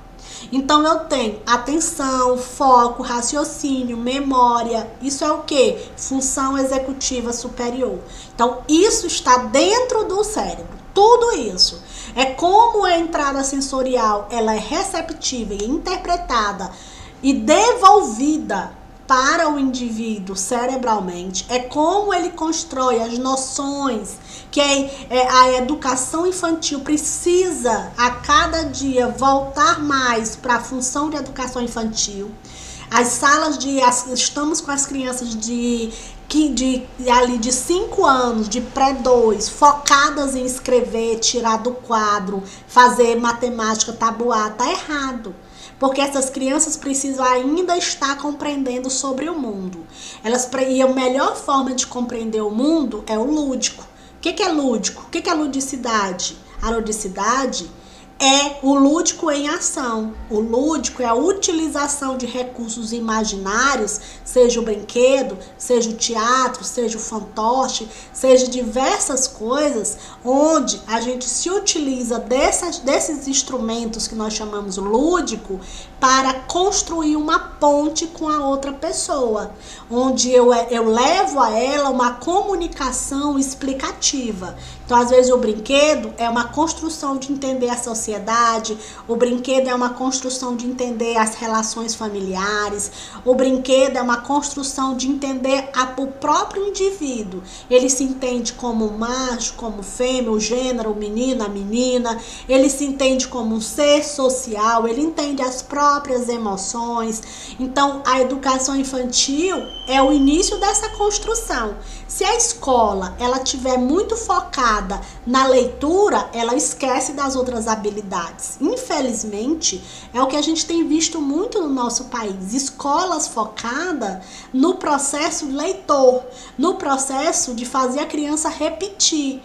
Então eu tenho atenção, foco, raciocínio, memória. Isso é o quê? Função executiva superior. Então isso está dentro do cérebro. Tudo isso. É como a entrada sensorial, ela é receptiva e interpretada e devolvida para o indivíduo cerebralmente, é como ele constrói as noções que a educação infantil precisa a cada dia voltar mais para a função de educação infantil. As salas estamos com as crianças de 5 anos, de pré-2, focadas em escrever, tirar do quadro, fazer matemática, tabuar, tá errado. Porque essas crianças precisam ainda estar compreendendo sobre o mundo. E a melhor forma de compreender o mundo é o lúdico. O que é lúdico? O que é ludicidade? A ludicidade é o lúdico em ação. O lúdico é a utilização de recursos imaginários, seja o brinquedo, seja o teatro, seja o fantoche, seja diversas coisas, onde a gente se utiliza desses instrumentos que nós chamamos lúdico para construir uma ponte com a outra pessoa, onde eu levo a ela uma comunicação explicativa. Então, às vezes, o brinquedo é uma construção de entender a sociedade, o brinquedo é uma construção de entender as relações familiares, o brinquedo é uma construção de entender o próprio indivíduo. Ele se entende como macho, como fêmea, o gênero, o menino, a menina, ele se entende como um ser social, ele entende as próprias emoções. Então, a educação infantil é o início dessa construção. Se a escola ela tiver muito focada na leitura, ela esquece das outras habilidades. Infelizmente, é o que a gente tem visto muito no nosso país. Escolas focadas no processo leitor, no processo de fazer a criança repetir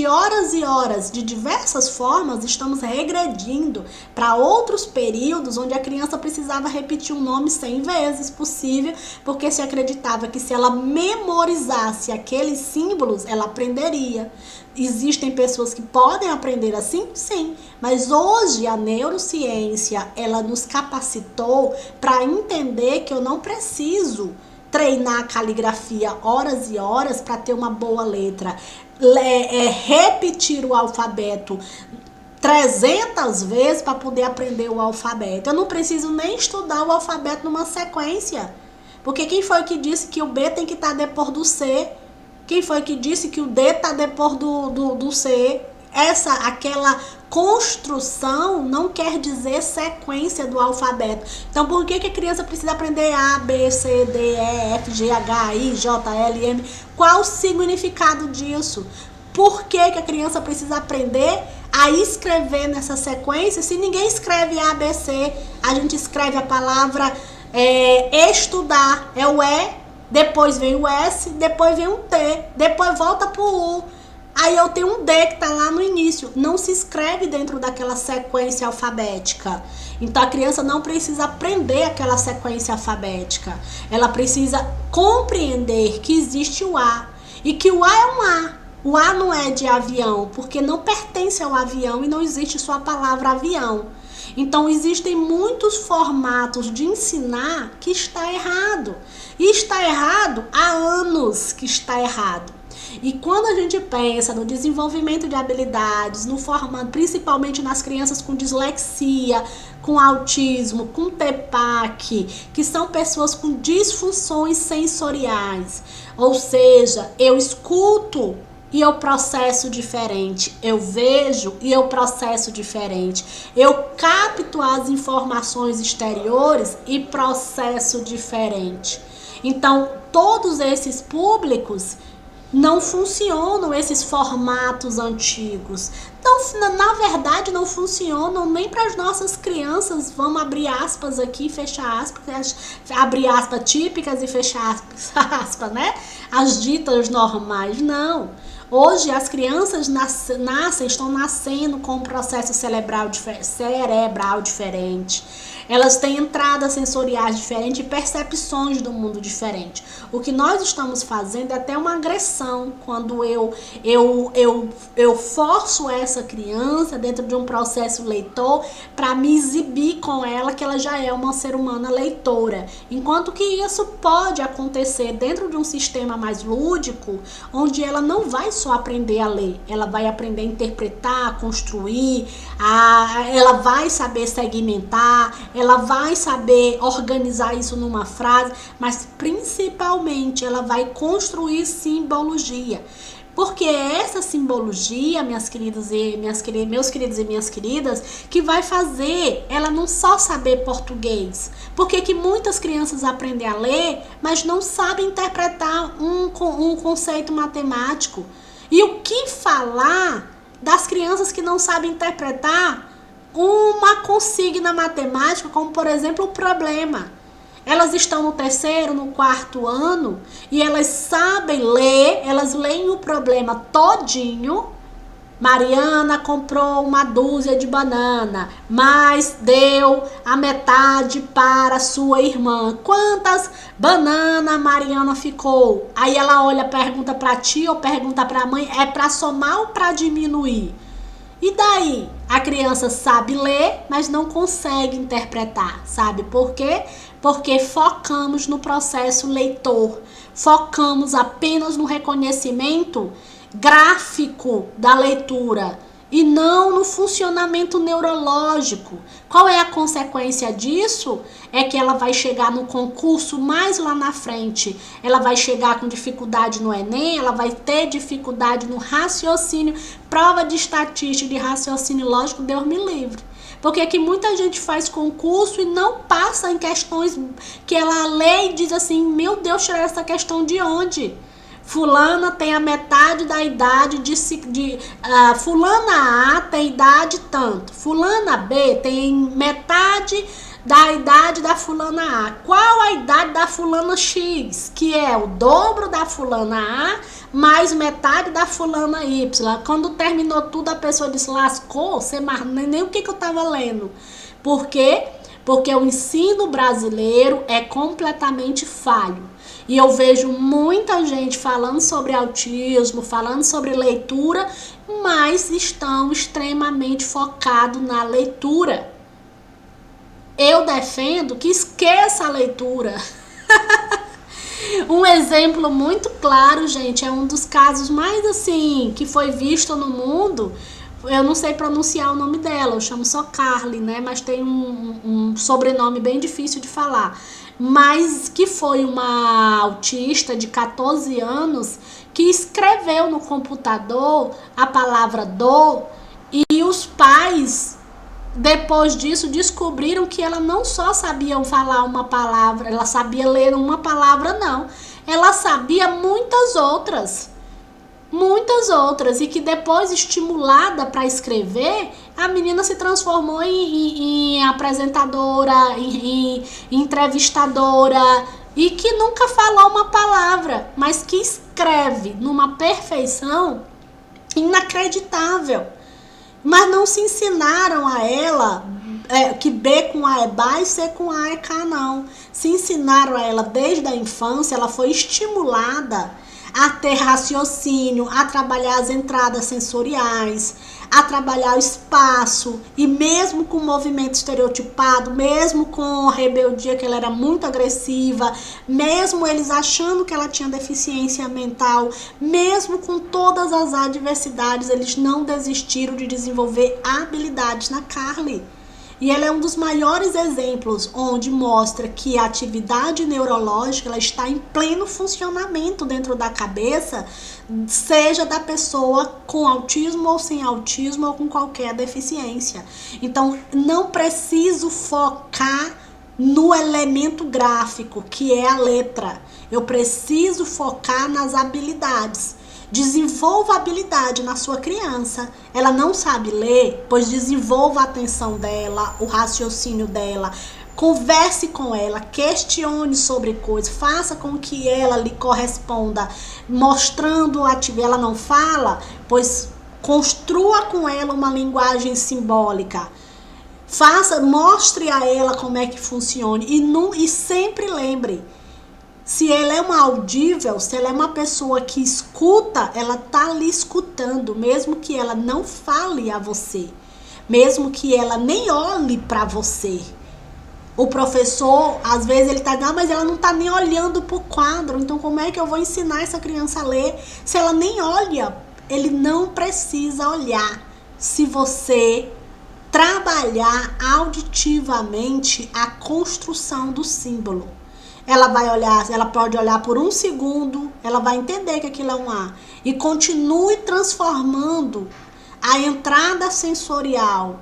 horas e horas, de diversas formas. Estamos regredindo para outros períodos onde a criança precisava repetir um nome 100 vezes possível, porque se acreditava que se ela memorizasse aqueles símbolos, ela aprenderia. Existem pessoas que podem aprender assim? Sim, mas hoje a neurociência, ela nos capacitou para entender que eu não preciso treinar a caligrafia horas e horas para ter uma boa letra. Repetir o alfabeto 300 vezes para poder aprender o alfabeto. Eu não preciso nem estudar o alfabeto numa sequência. Porque quem foi que disse que o B tem que estar depois do C? Quem foi que disse que o D está depois do C? Aquela construção não quer dizer sequência do alfabeto. Então, por que a criança precisa aprender A, B, C, D, E, F, G, H, I, J, L, M? Qual o significado disso? Por que a criança precisa aprender a escrever nessa sequência? Se ninguém escreve A, B, C, a gente escreve a palavra estudar. É o E, depois vem o S, depois vem um T, depois volta pro U. Aí eu tenho um D que tá lá no início. Não se escreve dentro daquela sequência alfabética. Então a criança não precisa aprender aquela sequência alfabética. Ela precisa compreender que existe o A. E que o A é um A. O A não é de avião, porque não pertence ao avião e não existe só a palavra avião. Então existem muitos formatos de ensinar que está errado. E está errado há anos que está errado. E quando a gente pensa no desenvolvimento de habilidades, no formando, principalmente nas crianças com dislexia, com autismo, com TEPAC, que são pessoas com disfunções sensoriais, ou seja, eu escuto e eu processo diferente, eu vejo e eu processo diferente, eu capto as informações exteriores e processo diferente. Então, todos esses públicos não funcionam, esses formatos antigos. Então, na verdade, não funcionam nem para as nossas crianças. Vamos abrir aspas aqui, fechar aspas, abrir aspas típicas e fechar aspas, né? As ditas normais, não. Hoje as crianças estão nascendo com um processo cerebral diferente. Elas têm entradas sensoriais diferentes e percepções do mundo diferente. O que nós estamos fazendo é até uma agressão quando eu forço essa criança dentro de um processo leitor para me exibir com ela que ela já é uma ser humana leitora. Enquanto que isso pode acontecer dentro de um sistema mais lúdico, onde ela não vai só aprender a ler, ela vai aprender a interpretar, a construir, ela vai saber segmentar, ela vai saber organizar isso numa frase, mas principalmente ela vai construir simbologia. Porque é essa simbologia, meus queridos e minhas queridas, que vai fazer ela não só saber português. Porque que muitas crianças aprendem a ler, mas não sabem interpretar um conceito matemático. E o que falar das crianças que não sabem interpretar uma consigna matemática, como por exemplo o problema? Elas estão no 3º, no 4º ano e elas sabem ler, elas leem o problema todinho. Mariana comprou uma dúzia de banana, mas deu a metade para sua irmã. Quantas bananas Mariana ficou? Aí ela olha, pergunta para tia ou pergunta para a mãe, é para somar ou para diminuir? E daí? A criança sabe ler, mas não consegue interpretar. Sabe por quê? Porque focamos no processo leitor. Focamos apenas no reconhecimento gráfico da leitura e não no funcionamento neurológico. Qual é a consequência disso? É que ela vai chegar no concurso mais lá na frente. Ela vai chegar com dificuldade no Enem, ela vai ter dificuldade no raciocínio, prova de estatística de raciocínio lógico, Deus me livre. Porque que muita gente faz concurso e não passa em questões que ela lê e diz assim, meu Deus, tirar essa questão de onde? Fulana tem a metade da idade fulana A tem idade tanto, fulana B tem metade da idade da fulana A. Qual a idade da fulana X? Que é o dobro da fulana A mais metade da fulana Y. Quando terminou tudo, a pessoa disse, lascou, você nem o que eu tava lendo. Por quê? Porque o ensino brasileiro é completamente falho. E eu vejo muita gente falando sobre autismo, falando sobre leitura, mas estão extremamente focados na leitura. Eu defendo que esqueça a leitura. Um exemplo muito claro, gente, é um dos casos mais assim, que foi visto no mundo. Eu não sei pronunciar o nome dela, eu chamo só Carly, né? Mas tem um sobrenome bem difícil de falar. Mas que foi uma autista de 14 anos que escreveu no computador a palavra dor e os pais, depois disso, descobriram que ela não só sabia falar uma palavra, ela sabia ler uma palavra, não. Ela sabia muitas outras, e que depois, estimulada para escrever, a menina se transformou em apresentadora, em entrevistadora, e que nunca falou uma palavra, mas que escreve numa perfeição inacreditável. Mas não se ensinaram a ela que B com A é Ba e C com A é K, não. Se ensinaram a ela desde a infância, ela foi estimulada a ter raciocínio, a trabalhar as entradas sensoriais, a trabalhar o espaço, e mesmo com o movimento estereotipado, mesmo com a rebeldia, que ela era muito agressiva, mesmo eles achando que ela tinha deficiência mental, mesmo com todas as adversidades, eles não desistiram de desenvolver habilidades na Carly. E ela é um dos maiores exemplos onde mostra que a atividade neurológica ela está em pleno funcionamento dentro da cabeça, seja da pessoa com autismo ou sem autismo ou com qualquer deficiência. Então, não preciso focar no elemento gráfico, que é a letra. Eu preciso focar nas habilidades. Desenvolva a habilidade na sua criança. Ela não sabe ler, pois desenvolva a atenção dela, o raciocínio dela. Converse com ela, questione sobre coisas, faça com que ela lhe corresponda, mostrando a atividade. Ela não fala, pois construa com ela uma linguagem simbólica. Mostre a ela como é que funciona. E sempre lembre, se ela é uma audível, se ela é uma pessoa que escuta, ela tá ali escutando, mesmo que ela não fale a você, mesmo que ela nem olhe para você. O professor, às vezes ele tá dizendo, mas ela não tá nem olhando pro quadro, então como é que eu vou ensinar essa criança a ler se ela nem olha? Ele não precisa olhar. Se você trabalhar auditivamente a construção do símbolo, ela vai olhar, ela pode olhar por um segundo, ela vai entender que aquilo é um A. E continue transformando a entrada sensorial,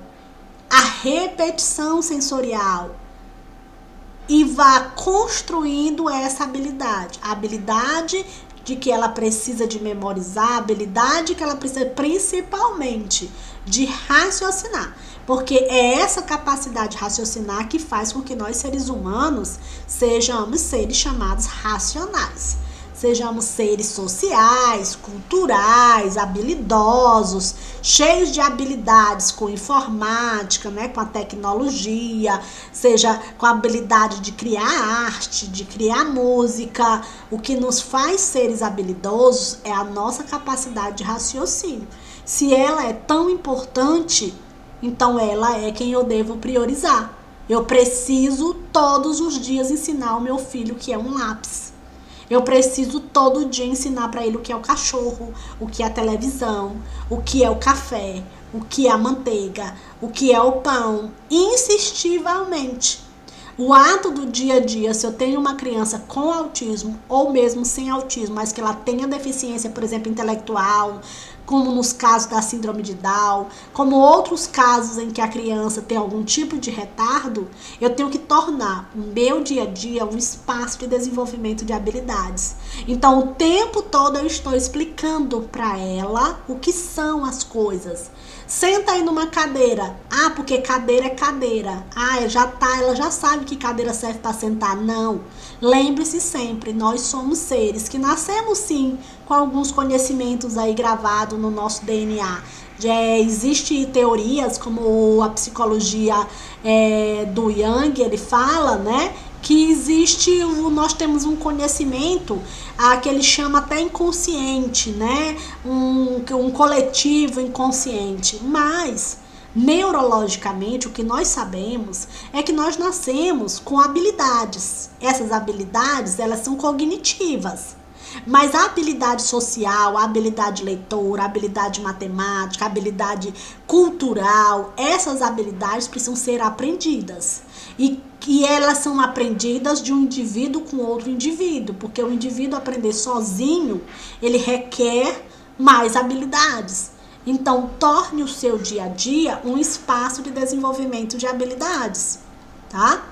a repetição sensorial. E vá construindo essa habilidade. A habilidade de que ela precisa de memorizar, a habilidade que ela precisa principalmente de raciocinar. Porque é essa capacidade de raciocinar que faz com que nós, seres humanos, sejamos seres chamados racionais. Sejamos seres sociais, culturais, habilidosos, cheios de habilidades com informática, né, com a tecnologia, seja com a habilidade de criar arte, de criar música. O que nos faz seres habilidosos é a nossa capacidade de raciocínio. Se ela é tão importante, então ela é quem eu devo priorizar. Eu preciso todos os dias ensinar o meu filho o que é um lápis. Eu preciso todo dia ensinar para ele o que é o cachorro, o que é a televisão, o que é o café, o que é a manteiga, o que é o pão, insistivamente. O ato do dia a dia, se eu tenho uma criança com autismo ou mesmo sem autismo, mas que ela tenha deficiência, por exemplo, intelectual, como nos casos da síndrome de Down, como outros casos em que a criança tem algum tipo de retardo, eu tenho que tornar o meu dia a dia um espaço de desenvolvimento de habilidades. Então, o tempo todo eu estou explicando para ela o que são as coisas. Senta aí numa cadeira. Ah, porque cadeira é cadeira. Ah, ela já sabe que cadeira serve para sentar. Não. Lembre-se sempre, nós somos seres que nascemos sim com alguns conhecimentos aí gravados no nosso DNA. Existem teorias como a psicologia do Jung, ele fala, né? Que nós temos um conhecimento que ele chama até inconsciente, né? Um coletivo inconsciente. Mas, neurologicamente, o que nós sabemos é que nós nascemos com habilidades. Essas habilidades, elas são cognitivas. Mas a habilidade social, a habilidade leitora, a habilidade matemática, a habilidade cultural, essas habilidades precisam ser aprendidas. E elas são aprendidas de um indivíduo com outro indivíduo, porque o indivíduo aprender sozinho, ele requer mais habilidades. Então, torne o seu dia a dia um espaço de desenvolvimento de habilidades, tá?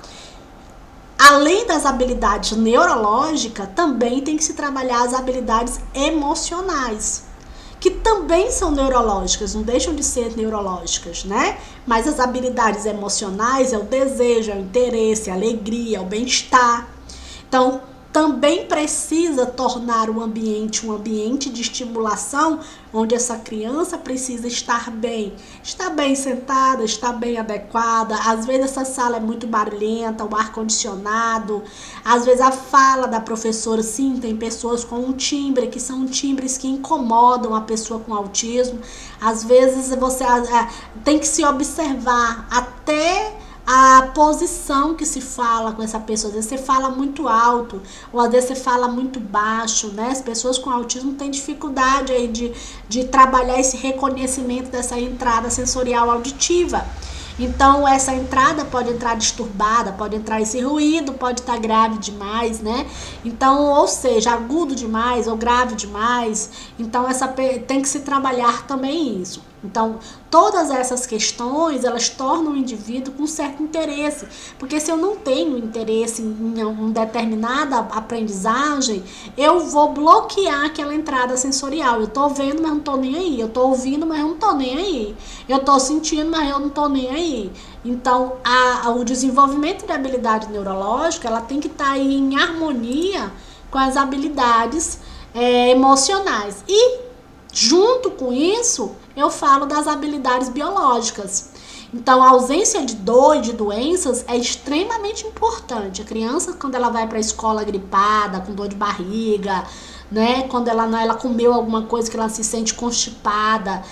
Além das habilidades neurológicas, também tem que se trabalhar as habilidades emocionais, que também são neurológicas, não deixam de ser neurológicas, né? Mas as habilidades emocionais é o desejo, é o interesse, a alegria, o bem-estar. Então, também precisa tornar o ambiente um ambiente de estimulação, onde essa criança precisa estar bem sentada, estar bem adequada. Às vezes essa sala é muito barulhenta, o ar-condicionado, às vezes a fala da professora, sim, tem pessoas com um timbre, que são timbres que incomodam a pessoa com autismo. Às vezes você tem que se observar até a posição que se fala com essa pessoa. Às vezes você fala muito alto, ou às vezes você fala muito baixo, né? As pessoas com autismo têm dificuldade aí de trabalhar esse reconhecimento dessa entrada sensorial auditiva. Então, essa entrada pode entrar disturbada, pode entrar esse ruído, pode estar grave demais, né? Então, ou seja, agudo demais ou grave demais. Então, tem que se trabalhar também isso. Então, todas essas questões, elas tornam o indivíduo com certo interesse. Porque se eu não tenho interesse em uma determinada aprendizagem, eu vou bloquear aquela entrada sensorial. Eu tô vendo, mas não tô nem aí. Eu tô ouvindo, mas eu não tô nem aí. Eu tô sentindo, mas eu não tô nem aí. Então, o desenvolvimento da habilidade neurológica, ela tem que estar aí em harmonia com as habilidades emocionais. E, junto com isso, eu falo das habilidades biológicas. Então, a ausência de dor e de doenças é extremamente importante. A criança, quando ela vai para a escola gripada, com dor de barriga, né? Quando ela comeu alguma coisa que ela se sente constipada,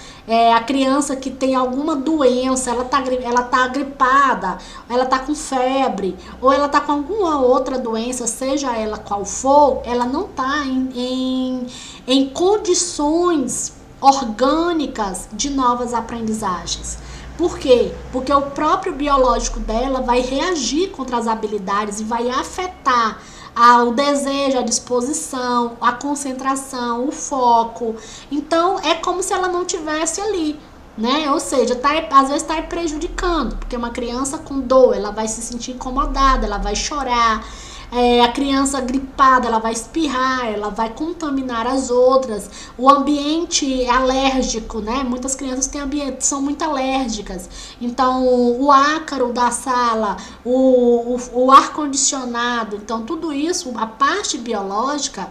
a criança que tem alguma doença, ela tá gripada, ela tá com febre, ou ela tá com alguma outra doença, seja ela qual for, ela não tá em condições orgânicas de novas aprendizagens. Por quê? Porque o próprio biológico dela vai reagir contra as habilidades e vai afetar o desejo, a disposição, a concentração, o foco. Então, é como se ela não tivesse ali, né? Ou seja, às vezes está prejudicando, porque uma criança com dor, ela vai se sentir incomodada, ela vai chorar. A criança gripada, ela vai espirrar, ela vai contaminar as outras. O ambiente é alérgico, né? Muitas crianças são muito alérgicas. Então, o ácaro da sala, o ar-condicionado, então tudo isso, a parte biológica,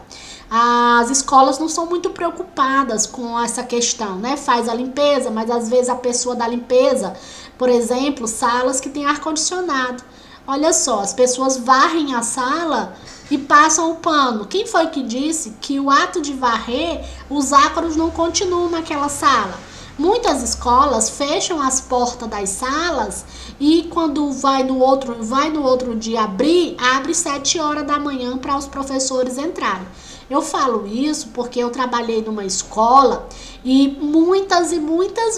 as escolas não são muito preocupadas com essa questão, né? Faz a limpeza, mas às vezes a pessoa da limpeza, por exemplo, salas que tem ar-condicionado. Olha só, as pessoas varrem a sala e passam o pano. Quem foi que disse que o ato de varrer, os ácaros não continuam naquela sala? Muitas escolas fecham as portas das salas e quando vai no outro dia abre 7 horas da manhã para os professores entrarem. Eu falo isso porque eu trabalhei numa escola e muitas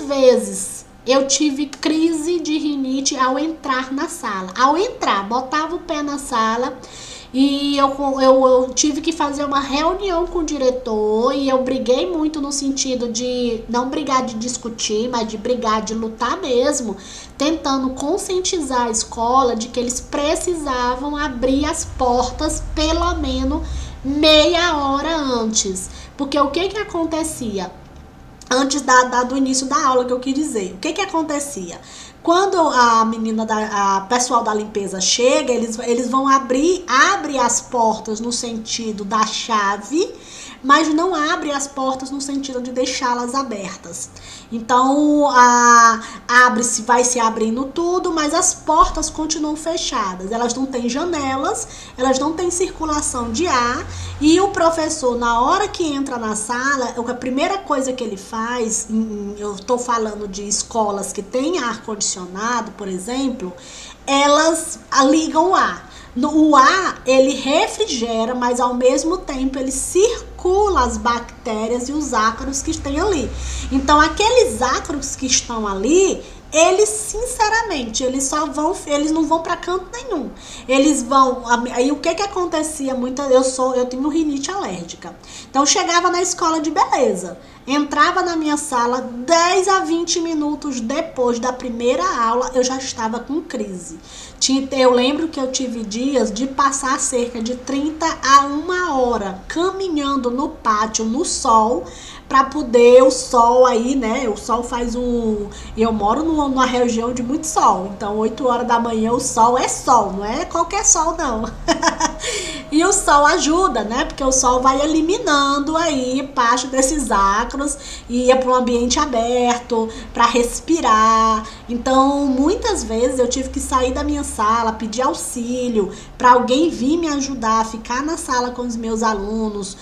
vezes eu tive crise de rinite ao entrar na sala. Ao entrar, botava o pé na sala e eu tive que fazer uma reunião com o diretor e eu briguei muito no sentido de não brigar de discutir, mas de brigar, de lutar mesmo, tentando conscientizar a escola de que eles precisavam abrir as portas pelo menos meia hora antes. Porque o que acontecia? Antes do início da aula, que eu quis dizer. O que acontecia? Quando a pessoal da limpeza chega, eles vão abre as portas no sentido da chave, mas não abre as portas no sentido de deixá-las abertas. Então, vai se abrindo tudo, mas as portas continuam fechadas. Elas não têm janelas, elas não têm circulação de ar, e o professor, na hora que entra na sala, a primeira coisa que ele faz, eu estou falando de escolas que têm ar-condicionado, por exemplo, elas ligam o ar. O ar, ele refrigera, mas ao mesmo tempo ele circula as bactérias e os ácaros que tem ali. Então, aqueles ácaros que estão ali, eles, sinceramente, eles não vão para canto nenhum. Eles vão. Aí o que acontecia muito? Eu tenho rinite alérgica. Então, eu chegava na escola de beleza, entrava na minha sala, 10 a 20 minutos depois da primeira aula, eu já estava com crise. Eu lembro que eu tive dias de passar cerca de 30 a 1 hora caminhando no pátio, no sol, para poder o sol aí, né? O sol faz eu moro numa região de muito sol. Então, 8 horas da manhã o sol é sol, não é qualquer sol, não. E o sol ajuda, né? Porque o sol vai eliminando aí parte desses ácaros e ia para um ambiente aberto, para respirar. Então, muitas vezes eu tive que sair da minha sala, pedir auxílio para alguém vir me ajudar, ficar na sala com os meus alunos,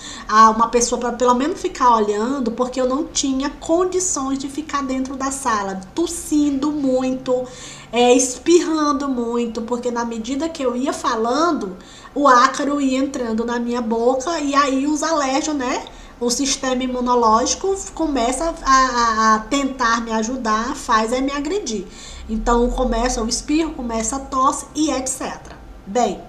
uma pessoa para pelo menos ficar olhando, porque eu não tinha condições de ficar dentro da sala, tossindo muito, espirrando muito, porque na medida que eu ia falando, o ácaro ia entrando na minha boca e aí os alérgicos, né? O sistema imunológico começa a tentar me ajudar, faz me agredir. Então começa o espirro, começa a tosse e etc. Bem,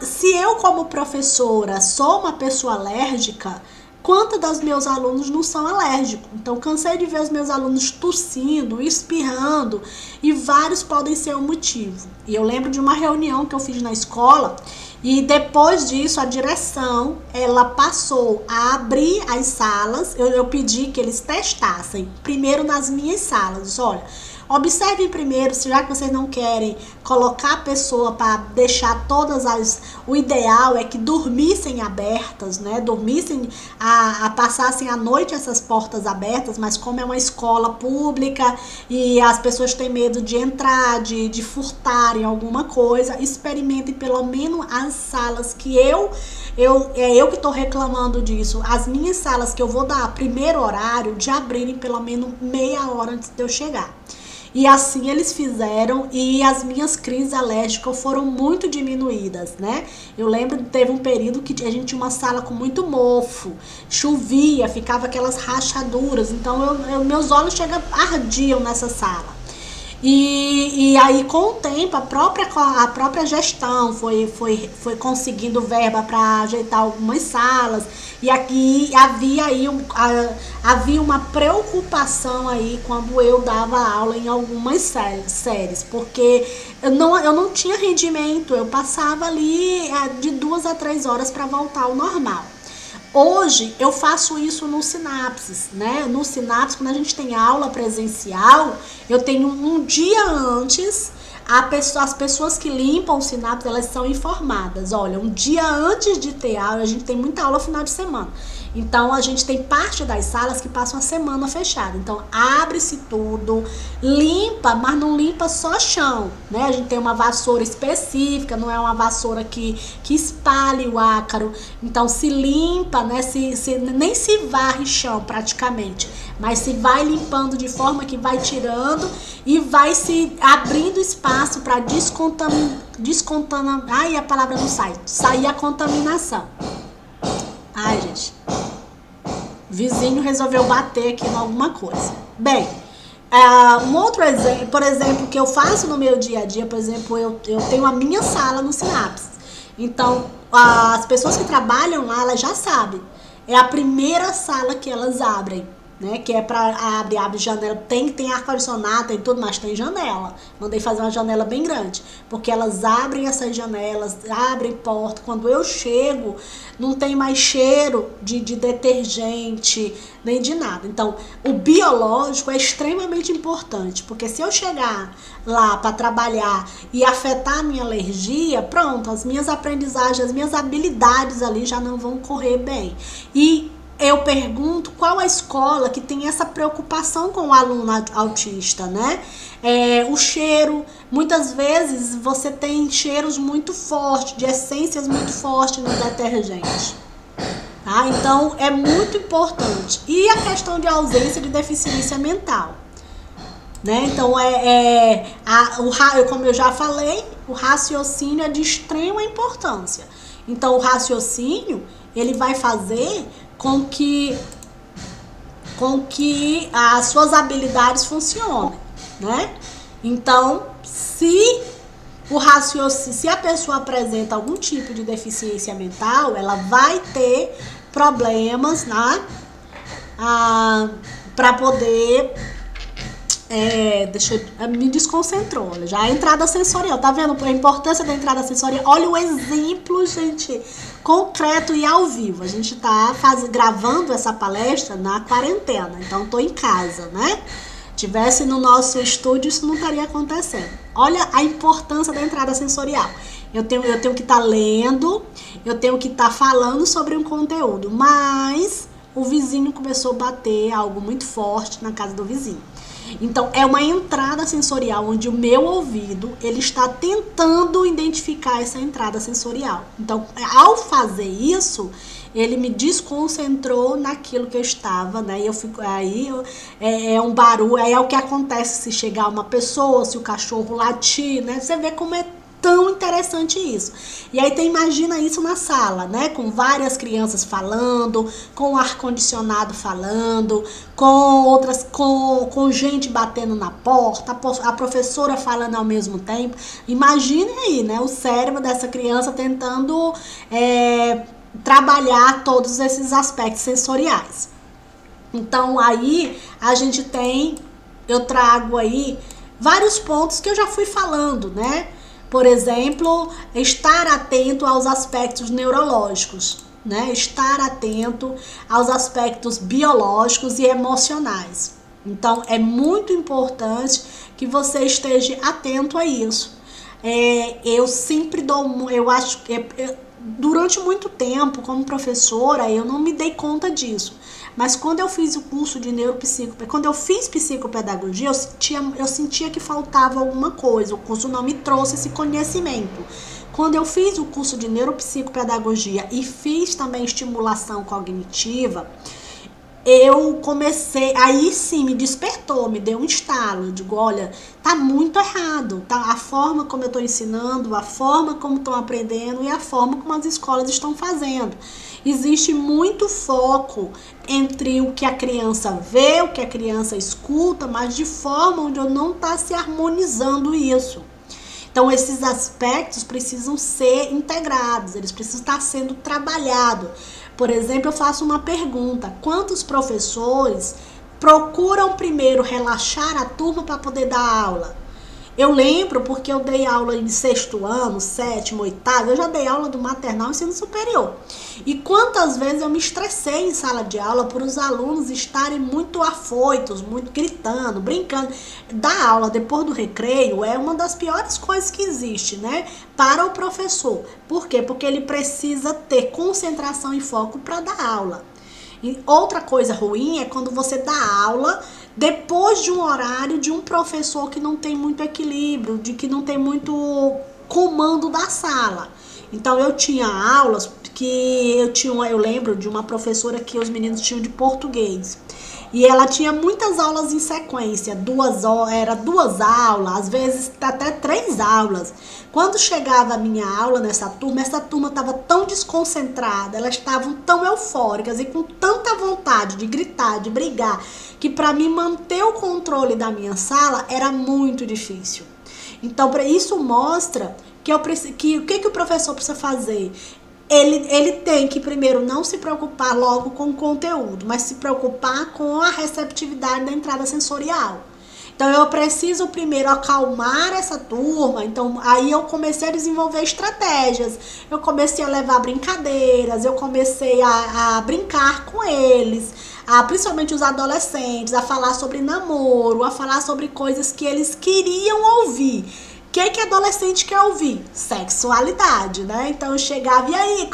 se eu como professora sou uma pessoa alérgica, quantos dos meus alunos não são alérgicos? Então, cansei de ver os meus alunos tossindo, espirrando, e vários podem ser o motivo. E eu lembro de uma reunião que eu fiz na escola, e depois disso a direção, ela passou a abrir as salas, eu pedi que eles testassem, primeiro nas minhas salas, olha... Observem primeiro, já que vocês não querem colocar a pessoa para deixar o ideal é que dormissem abertas, né? Dormissem, passassem a noite essas portas abertas, mas como é uma escola pública e as pessoas têm medo de entrar, de furtarem alguma coisa, experimentem pelo menos as salas que eu que estou reclamando disso, as minhas salas que eu vou dar primeiro horário de abrirem pelo menos meia hora antes de eu chegar. E assim eles fizeram e as minhas crises alérgicas foram muito diminuídas, né? Eu lembro que teve um período que a gente tinha uma sala com muito mofo, chovia, ficava aquelas rachaduras, então meus olhos ardiam nessa sala. E aí com o tempo a própria gestão foi conseguindo verba para ajeitar algumas salas e aqui havia uma preocupação aí quando eu dava aula em algumas séries, porque eu não tinha rendimento, eu passava ali de 2 a 3 horas para voltar ao normal. Hoje eu faço isso no Sinapses, né? No Sinapses, quando a gente tem aula presencial, eu tenho um dia antes, as pessoas que limpam o Sinapses, elas são informadas. Olha, um dia antes de ter aula, a gente tem muita aula no final de semana. Então, a gente tem parte das salas que passam a semana fechada. Então, abre-se tudo, limpa, mas não limpa só chão, né? A gente tem uma vassoura específica, não é uma vassoura que espalhe o ácaro. Então, se limpa, né? Nem se varre chão praticamente, mas se vai limpando de forma que vai tirando e vai se abrindo espaço para descontaminar. Ai, a palavra não sai. Sair a contaminação. Ai, gente. Vizinho resolveu bater aqui em alguma coisa. Bem, um outro exemplo, por exemplo, que eu faço no meu dia a dia, por exemplo, eu tenho a minha sala no Sinapses. Então, as pessoas que trabalham lá, elas já sabem. É a primeira sala que elas abrem, né? Que é para abre janela, tem ar-condicionado, tem tudo, mas tem janela. Mandei fazer uma janela bem grande, porque elas abrem essas janelas, abrem porta. Quando eu chego, não tem mais cheiro de detergente, nem de nada. Então, o biológico é extremamente importante, porque se eu chegar lá para trabalhar e afetar a minha alergia, pronto, as minhas aprendizagens, as minhas habilidades ali já não vão correr bem. E eu pergunto qual a escola que tem essa preocupação com o aluno autista, né? O cheiro, muitas vezes você tem cheiros muito fortes, de essências muito fortes no detergente. Tá? Então, é muito importante. E a questão de ausência de deficiência mental, né? Então, como eu já falei, o raciocínio é de extrema importância. Então, o raciocínio, ele vai fazer com que as suas habilidades funcionem, né? Então, se a pessoa apresenta algum tipo de deficiência mental, ela vai ter problemas, né? Para poder me desconcentrou, já a entrada sensorial, tá vendo a importância da entrada sensorial? Olha o exemplo, gente, concreto e ao vivo. A gente tá gravando essa palestra na quarentena, então tô em casa, né? Tivesse no nosso estúdio, isso não estaria acontecendo. Olha a importância da entrada sensorial. Eu tenho que estar lendo, eu tenho que estar falando sobre um conteúdo, mas o vizinho começou a bater algo muito forte na casa do vizinho. Então, é uma entrada sensorial onde o meu ouvido, ele está tentando identificar essa entrada sensorial. Então, ao fazer isso, ele me desconcentrou naquilo que eu estava, né? E eu fico aí, é um barulho, aí é o que acontece se chegar uma pessoa, se o cachorro latir, né? Você vê como é tão interessante isso. E aí imagina isso na sala, né? Com várias crianças falando, com o ar-condicionado falando, com gente batendo na porta, a professora falando ao mesmo tempo. Imagine aí, né? O cérebro dessa criança tentando trabalhar todos esses aspectos sensoriais. Então aí eu trago aí vários pontos que eu já fui falando, né? Por exemplo, estar atento aos aspectos neurológicos, né? Estar atento aos aspectos biológicos e emocionais. Então, é muito importante que você esteja atento a isso. Eu sempre durante muito tempo, como professora, eu não me dei conta disso. Mas quando eu fiz o curso de quando eu fiz psicopedagogia, eu sentia que faltava alguma coisa. O curso não me trouxe esse conhecimento. Quando eu fiz o curso de neuropsicopedagogia e fiz também estimulação cognitiva, eu comecei, aí sim me despertou, me deu um estalo. Eu digo, olha, tá muito errado, tá? A forma como eu tô ensinando, a forma como estão aprendendo e a forma como as escolas estão fazendo. Existe muito foco entre o que a criança vê, o que a criança escuta, mas de forma onde não está se harmonizando isso. Então, esses aspectos precisam ser integrados, eles precisam estar sendo trabalhados. Por exemplo, eu faço uma pergunta: quantos professores procuram primeiro relaxar a turma para poder dar aula? Eu lembro porque eu dei aula em 6º ano, 7º, 8º, eu já dei aula do maternal e ensino superior. E quantas vezes eu me estressei em sala de aula por os alunos estarem muito afoitos, muito gritando, brincando. Dar aula depois do recreio é uma das piores coisas que existe, né? Para o professor. Por quê? Porque ele precisa ter concentração e foco para dar aula. E outra coisa ruim é quando você dá aula depois de um horário de um professor que não tem muito equilíbrio, de que não tem muito comando da sala. Então eu tinha aulas que eu lembro de uma professora que os meninos tinham de português. E ela tinha muitas aulas em sequência, 2 aulas, às vezes até 3 aulas. Quando chegava a minha aula essa turma estava tão desconcentrada, elas estavam tão eufóricas e com tanta vontade de gritar, de brigar, que para mim manter o controle da minha sala era muito difícil. Então, isso mostra que o que o professor precisa fazer? Ele tem que primeiro não se preocupar logo com o conteúdo, mas se preocupar com a receptividade da entrada sensorial. Então eu preciso primeiro acalmar essa turma. Então aí eu comecei a desenvolver estratégias. Eu comecei a levar brincadeiras, eu comecei a brincar com eles, principalmente os adolescentes, a falar sobre namoro, a falar sobre coisas que eles queriam ouvir. O que adolescente quer ouvir? Sexualidade, né? Então eu chegava, e aí,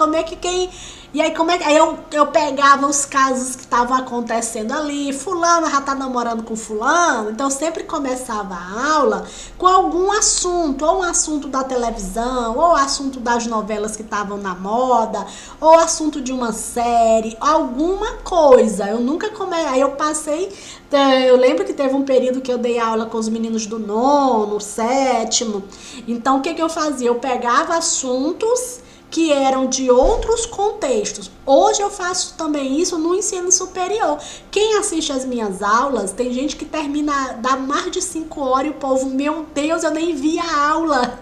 Aí eu pegava os casos que estavam acontecendo ali, fulano já tá namorando com fulano, então eu sempre começava a aula com algum assunto, ou um assunto da televisão, ou assunto das novelas que estavam na moda, ou assunto de uma série, alguma coisa. Eu nunca aí eu lembro que teve um período que eu dei aula com os meninos do 9º, 7º, então o que eu fazia? Eu pegava assuntos que eram de outros contextos. Hoje eu faço também isso no ensino superior. Quem assiste as minhas aulas, tem gente que termina, dá mais de 5 horas e o povo, meu Deus, eu nem vi a aula.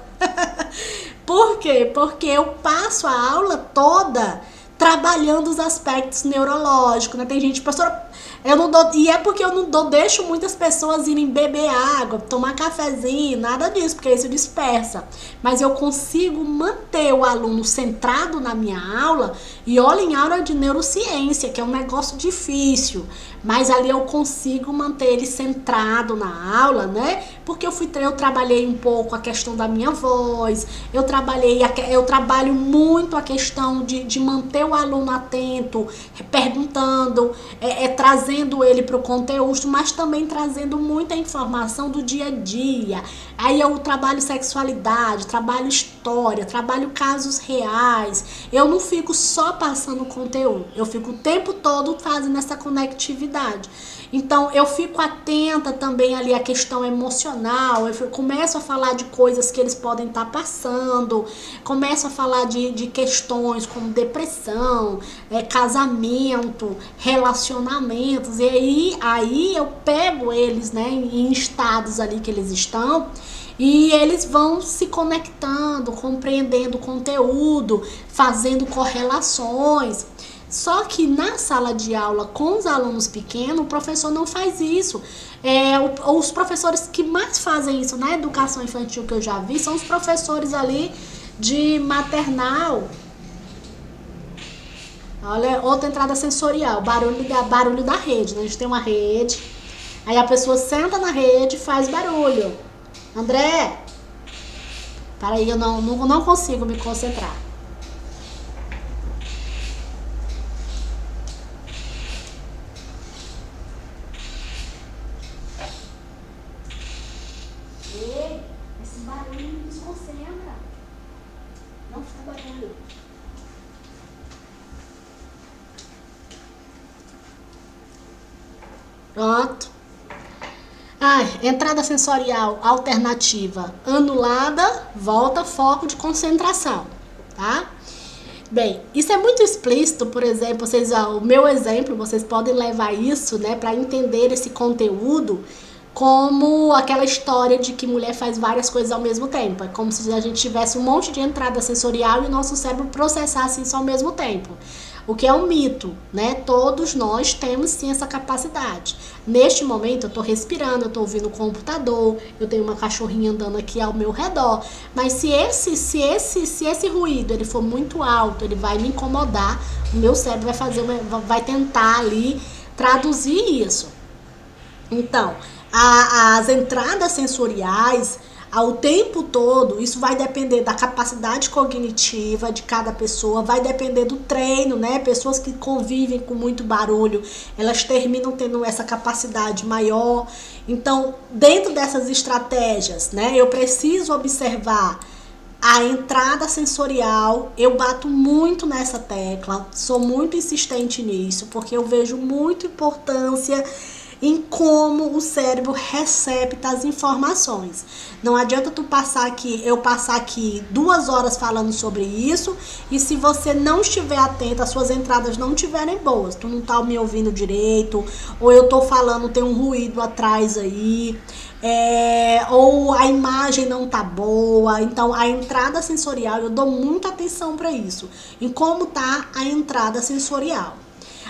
Por quê? Porque eu passo a aula toda trabalhando os aspectos neurológicos, né? Tem gente, professora, eu não dou, e é porque eu não dou, deixo muitas pessoas irem beber água, tomar cafezinho, nada disso, porque isso dispersa. Mas eu consigo manter o aluno centrado na minha aula, e olha em aula de neurociência, que é um negócio difícil, mas ali eu consigo manter ele centrado na aula, né? Porque eu trabalhei um pouco a questão da minha voz, eu trabalho muito a questão de manter o aluno atento, perguntando, trazendo ele para o conteúdo, mas também trazendo muita informação do dia a dia. Aí eu trabalho sexualidade, trabalho história, trabalho casos reais. Eu não fico só passando conteúdo, eu fico o tempo todo fazendo essa conectividade. Então eu fico atenta também ali à questão emocional, começo a falar de coisas que eles podem estar passando, começo a falar de questões como depressão, casamento, relacionamentos, e aí eu pego eles, né, em estados ali que eles estão, e eles vão se conectando, compreendendo o conteúdo, fazendo correlações. Só que na sala de aula com os alunos pequenos, o professor não faz isso. Os professores que mais fazem isso na educação infantil que eu já vi são os professores ali de maternal. Olha, outra entrada sensorial, barulho da rede, né? A gente tem uma rede, aí a pessoa senta na rede e faz barulho. André, peraí, eu não consigo me concentrar. Ei, esse barulho me desconcentra. Não fica barulho. Pronto. Entrada sensorial alternativa anulada, volta foco de concentração, tá? Bem, isso é muito explícito, por exemplo, o meu exemplo, vocês podem levar isso, né, para entender esse conteúdo como aquela história de que mulher faz várias coisas ao mesmo tempo. É como se a gente tivesse um monte de entrada sensorial e o nosso cérebro processasse isso ao mesmo tempo. O que é um mito, né? Todos nós temos sim essa capacidade. Neste momento eu estou respirando, eu estou ouvindo o computador, eu tenho uma cachorrinha andando aqui ao meu redor. Mas se esse ruído ele for muito alto, ele vai me incomodar, o meu cérebro vai tentar ali traduzir isso. Então, as entradas sensoriais, ao tempo todo, isso vai depender da capacidade cognitiva de cada pessoa, vai depender do treino, né? Pessoas que convivem com muito barulho, elas terminam tendo essa capacidade maior. Então, dentro dessas estratégias, né, eu preciso observar a entrada sensorial. Eu bato muito nessa tecla, sou muito insistente nisso, porque eu vejo muita importância em como o cérebro recebe as informações. Não adianta eu passar aqui 2 horas falando sobre isso, e se você não estiver atento, as suas entradas não estiverem boas, tu não tá me ouvindo direito, ou eu tô falando, tem um ruído atrás aí, ou a imagem não tá boa. Então a entrada sensorial, eu dou muita atenção para isso, em como tá a entrada sensorial.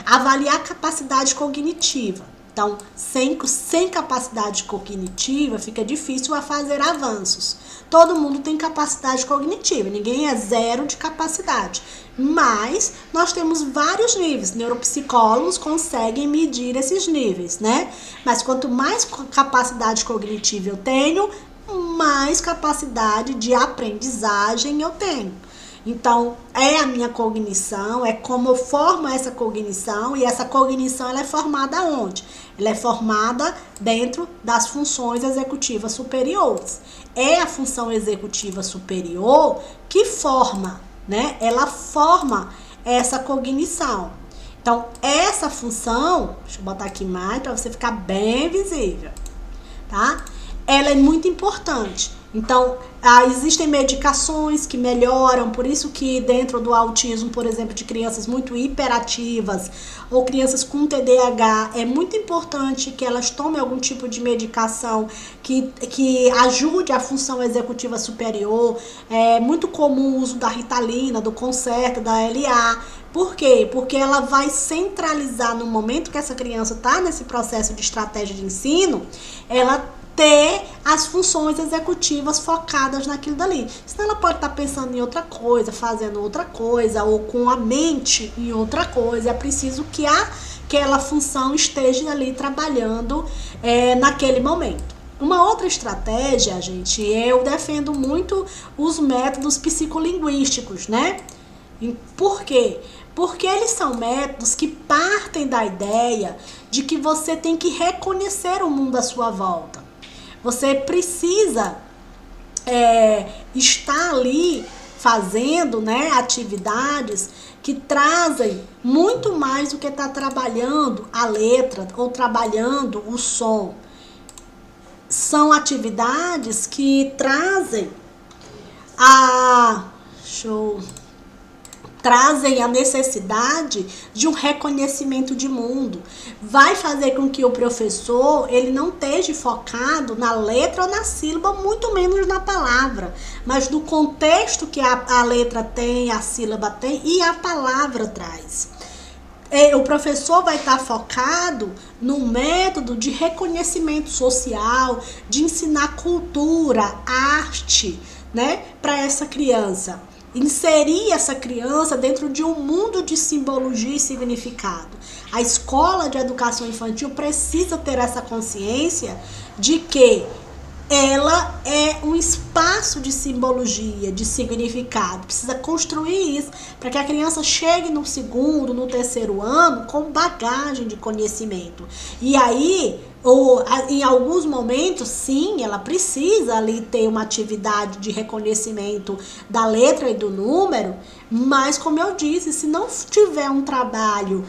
Avaliar a capacidade cognitiva. Então, sem capacidade cognitiva, fica difícil a fazer avanços. Todo mundo tem capacidade cognitiva, ninguém é zero de capacidade. Mas nós temos vários níveis, neuropsicólogos conseguem medir esses níveis, né? Mas quanto mais capacidade cognitiva eu tenho, mais capacidade de aprendizagem eu tenho. Então, é a minha cognição, é como eu formo essa cognição, e essa cognição ela é formada onde? Ela é formada dentro das funções executivas superiores. É a função executiva superior que forma, né? Ela forma essa cognição. Então, essa função, deixa eu botar aqui mais para você ficar bem visível, tá? Ela é muito importante. Então, existem medicações que melhoram, por isso que dentro do autismo, por exemplo, de crianças muito hiperativas ou crianças com TDAH, é muito importante que elas tomem algum tipo de medicação que ajude a função executiva superior. É muito comum o uso da Ritalina, do Concerta, da LA, Por quê? Porque ela vai centralizar no momento que essa criança está nesse processo de estratégia de ensino, ela ter as funções executivas focadas naquilo dali. Senão ela pode estar pensando em outra coisa, fazendo outra coisa, ou com a mente em outra coisa. É preciso que aquela função esteja ali trabalhando naquele momento. Uma outra estratégia, gente, eu defendo muito os métodos psicolinguísticos, né? Por quê? Porque eles são métodos que partem da ideia de que você tem que reconhecer o mundo à sua volta. Você precisa estar ali fazendo, né, atividades que trazem muito mais do que estar trabalhando a letra ou trabalhando o som. São atividades que trazem trazem a necessidade de um reconhecimento de mundo. Vai fazer com que o professor ele não esteja focado na letra ou na sílaba, muito menos na palavra, mas no contexto que a letra tem, a sílaba tem e a palavra traz. O professor vai estar focado no método de reconhecimento social, de ensinar cultura, arte, né, para essa criança. Inserir essa criança dentro de um mundo de simbologia e significado. A escola de educação infantil precisa ter essa consciência de que ela é um espaço de simbologia, de significado. Precisa construir isso para que a criança chegue no segundo, no terceiro ano com bagagem de conhecimento. E aí, em alguns momentos, sim, ela precisa ali ter uma atividade de reconhecimento da letra e do número, mas, como eu disse, se não tiver um trabalho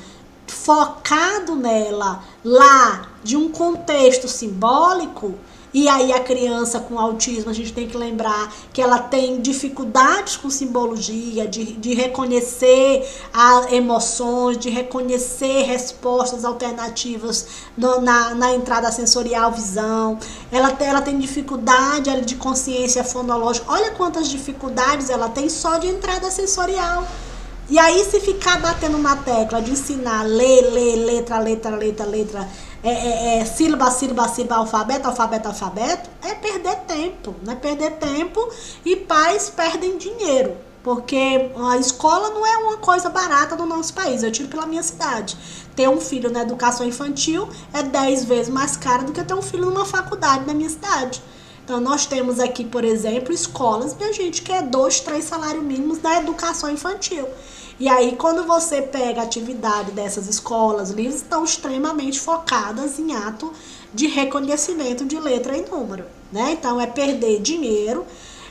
focado nela, lá, de um contexto simbólico, e aí a criança com autismo, a gente tem que lembrar que ela tem dificuldades com simbologia, de reconhecer as emoções, de reconhecer respostas alternativas na entrada sensorial, visão. Ela tem dificuldade de consciência fonológica. Olha quantas dificuldades ela tem só de entrada sensorial. E aí, se ficar batendo na tecla de ensinar ler, letra, sílaba, alfabeto, é perder tempo, né? Perder tempo e pais perdem dinheiro, porque a escola não é uma coisa barata no nosso país. Eu tiro pela minha cidade. Ter um filho na educação infantil é 10 vezes mais caro do que ter um filho numa faculdade na minha cidade. Então, nós temos aqui, por exemplo, escolas, minha gente, que é 2, 3 salários mínimos na educação infantil. E aí, quando você pega a atividade dessas escolas, livros estão extremamente focadas em ato de reconhecimento de letra e número, né? Então, é perder dinheiro.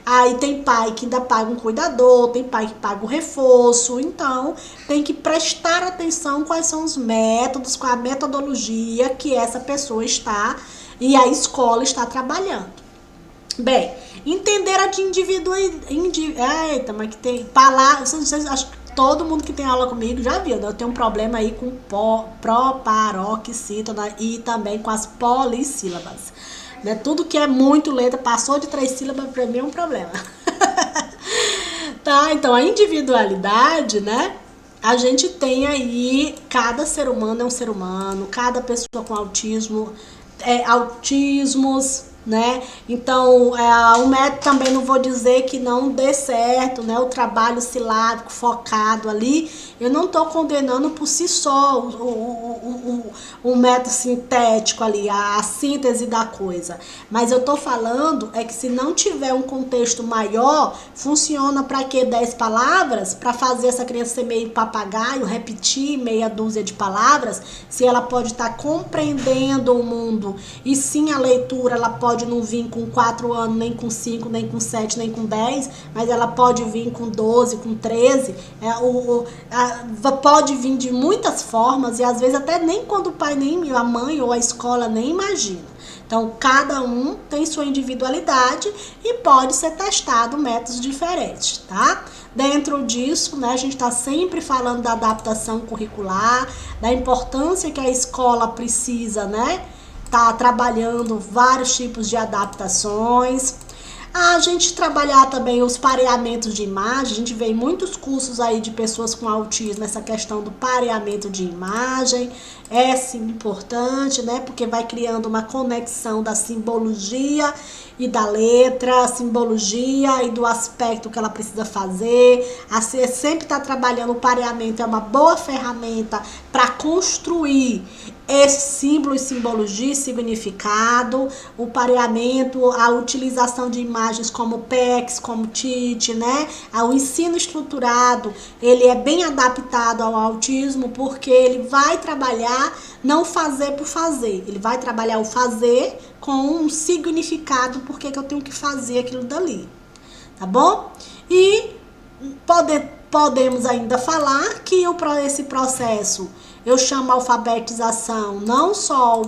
Aí tem pai que ainda paga um cuidador, tem pai que paga o reforço. Então, tem que prestar atenção quais são os métodos, qual a metodologia que essa pessoa está e a escola está trabalhando. Bem, entender a de Eita, mas que tem palavras. Acho que todo mundo que tem aula comigo já viu, né? Eu tenho um problema aí com proparoxítona e também com as polissílabas. Né? Tudo que é muito letra, passou de 3 sílabas, pra mim é um problema. Tá, então a individualidade, né? A gente tem aí, cada ser humano é um ser humano, cada pessoa com autismo, autismos, né? Então, o método também não vou dizer que não dê certo, né? O trabalho silábico focado ali, eu não estou condenando por si só o método sintético ali, a síntese da coisa. Mas eu estou falando que se não tiver um contexto maior, funciona para quê? 10 palavras? Para fazer essa criança ser meio papagaio, repetir meia dúzia de palavras, se ela pode estar compreendendo o mundo e sim a leitura, ela pode não vir com 4 anos, nem com 5, nem com 7, nem com 10, mas ela pode vir com 12, com 13, pode vir de muitas formas e às vezes até nem quando o pai, nem a mãe ou a escola nem imagina. Então, cada um tem sua individualidade e pode ser testado métodos diferentes, tá? Dentro disso, né, a gente está sempre falando da adaptação curricular, da importância que a escola precisa, né? Tá trabalhando vários tipos de adaptações. A gente trabalhar também os pareamentos de imagem, a gente vê em muitos cursos aí de pessoas com autismo essa questão do pareamento de imagem, é sim importante, né? Porque vai criando uma conexão da simbologia e da letra, a simbologia e do aspecto que ela precisa fazer. Assim, sempre tá trabalhando o pareamento, é uma boa ferramenta para construir esse símbolo e simbologia e significado, o pareamento, a utilização de imagens como PECs, como TIT, né? O ensino estruturado, ele é bem adaptado ao autismo porque ele vai trabalhar não fazer por fazer, ele vai trabalhar o fazer com um significado, porque que eu tenho que fazer aquilo dali, tá bom? E podemos ainda falar que esse processo eu chamo alfabetização, não só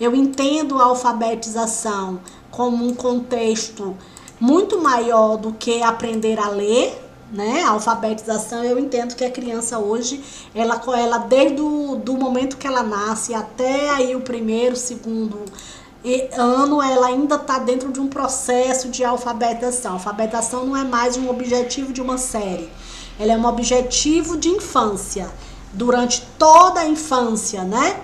eu entendo a alfabetização como um contexto muito maior do que aprender a ler, né? A alfabetização, eu entendo que a criança hoje, ela desde do momento que ela nasce até aí o primeiro, segundo ano, ela ainda está dentro de um processo de alfabetização. A alfabetização não é mais um objetivo de uma série, ela é um objetivo de infância, durante toda a infância, né?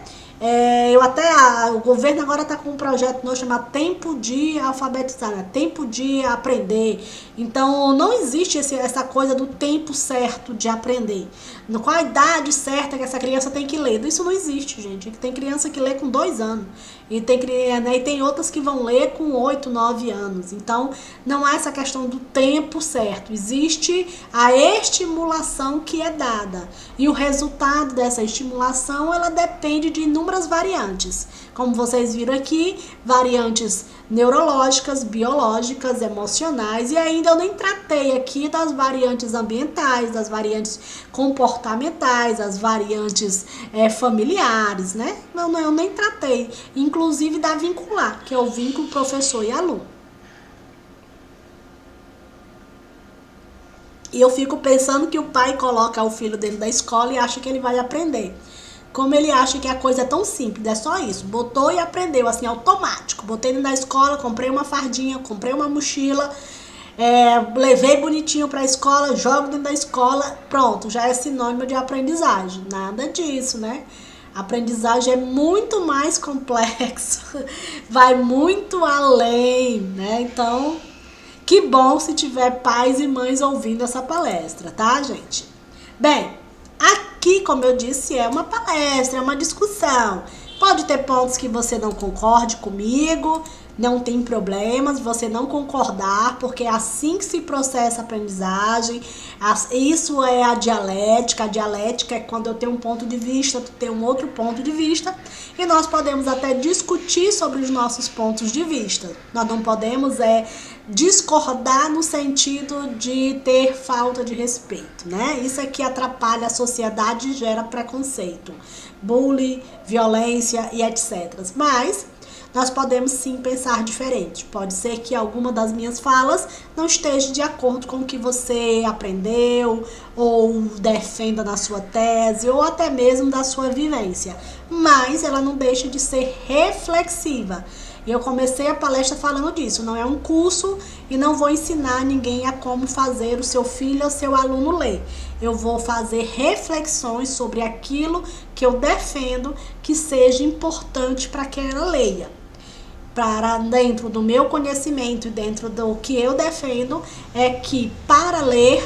O governo agora está com um projeto novo chamado Tempo de Alfabetizar, né? Tempo de Aprender. Então, não existe essa coisa do tempo certo de aprender. Qual a idade certa que essa criança tem que ler? Isso não existe, gente. Tem criança que lê com 2 anos. E tem outras que vão ler com 8, 9 anos. Então, não há essa questão do tempo certo. Existe a estimulação que é dada. E o resultado dessa estimulação, ela depende de inúmeras variantes. Como vocês viram aqui, variantes neurológicas, biológicas, emocionais, e ainda eu nem tratei aqui das variantes ambientais, das variantes comportamentais, as variantes familiares, né? Não, eu nem tratei, inclusive da vincular, que é o vínculo professor e aluno. E eu fico pensando que o pai coloca o filho dentro da escola e acha que ele vai aprender. Como ele acha que a coisa é tão simples, é só isso. Botou e aprendeu, assim, automático. Botei dentro da escola, comprei uma fardinha, comprei uma mochila, levei bonitinho pra escola, jogo dentro da escola, pronto, já é sinônimo de aprendizagem. Nada disso, né? A aprendizagem é muito mais complexo, vai muito além, né? Então, que bom se tiver pais e mães ouvindo essa palestra, tá, gente? Bem, aqui, como eu disse, é uma palestra, é uma discussão. Pode ter pontos que você não concorde comigo, não tem problemas você não concordar, porque é assim que se processa a aprendizagem. Isso é a dialética. A dialética é quando eu tenho um ponto de vista, tu tem um outro ponto de vista, e nós podemos até discutir sobre os nossos pontos de vista. Nós não podemos discordar no sentido de ter falta de respeito, né? Isso é que atrapalha a sociedade e gera preconceito, bullying, violência e etc. Mas nós podemos sim pensar diferente. Pode ser que alguma das minhas falas não esteja de acordo com o que você aprendeu ou defenda na sua tese ou até mesmo da sua vivência, mas ela não deixa de ser reflexiva. Eu comecei a palestra falando disso, não é um curso e não vou ensinar ninguém a como fazer o seu filho ou seu aluno ler. Eu vou fazer reflexões sobre aquilo que eu defendo que seja importante para que ela leia. Para dentro do meu conhecimento e dentro do que eu defendo, é que para ler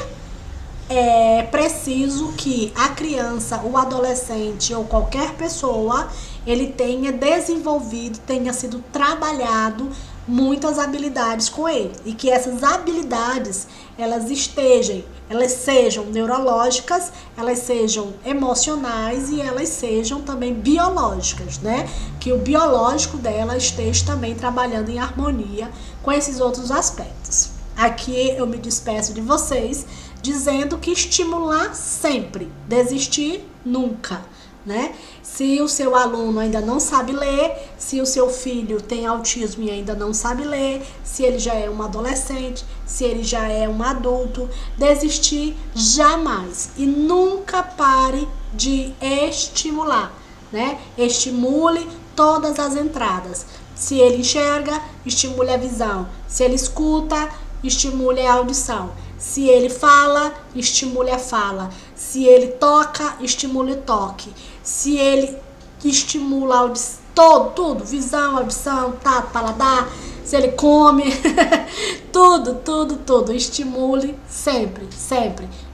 é preciso que a criança, o adolescente ou qualquer pessoa, ele tenha desenvolvido, tenha sido trabalhado muitas habilidades com ele, e que essas habilidades elas sejam neurológicas, elas sejam emocionais e elas sejam também biológicas, né? Que o biológico dela esteja também trabalhando em harmonia com esses outros aspectos. Aqui eu me despeço de vocês dizendo que estimular sempre, desistir nunca, né? Se o seu aluno ainda não sabe ler, se o seu filho tem autismo e ainda não sabe ler, se ele já é um adolescente, se ele já é um adulto, desistir jamais. E nunca pare de estimular, né? Estimule todas as entradas. Se ele enxerga, estimule a visão. Se ele escuta, estimule a audição. Se ele fala, estimule a fala. Se ele toca, estimule o toque. Se ele estimula a audição, tudo, visão, audição, tato, paladar, se ele come, tudo, estimule sempre.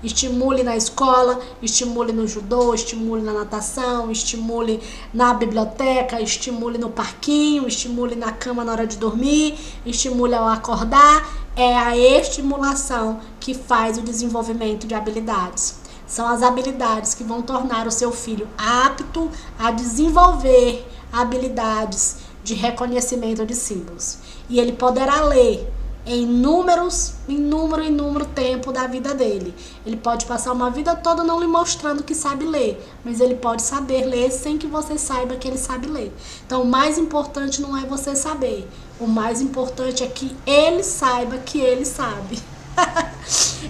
Estimule na escola, estimule no judô, estimule na natação, estimule na biblioteca, estimule no parquinho, estimule na cama na hora de dormir, estimule ao acordar. É a estimulação que faz o desenvolvimento de habilidades. São as habilidades que vão tornar o seu filho apto a desenvolver habilidades de reconhecimento de símbolos. E ele poderá ler em inúmero tempo da vida dele. Ele pode passar uma vida toda não lhe mostrando que sabe ler, mas ele pode saber ler sem que você saiba que ele sabe ler. Então, o mais importante não é você saber. O mais importante é que ele saiba que ele sabe.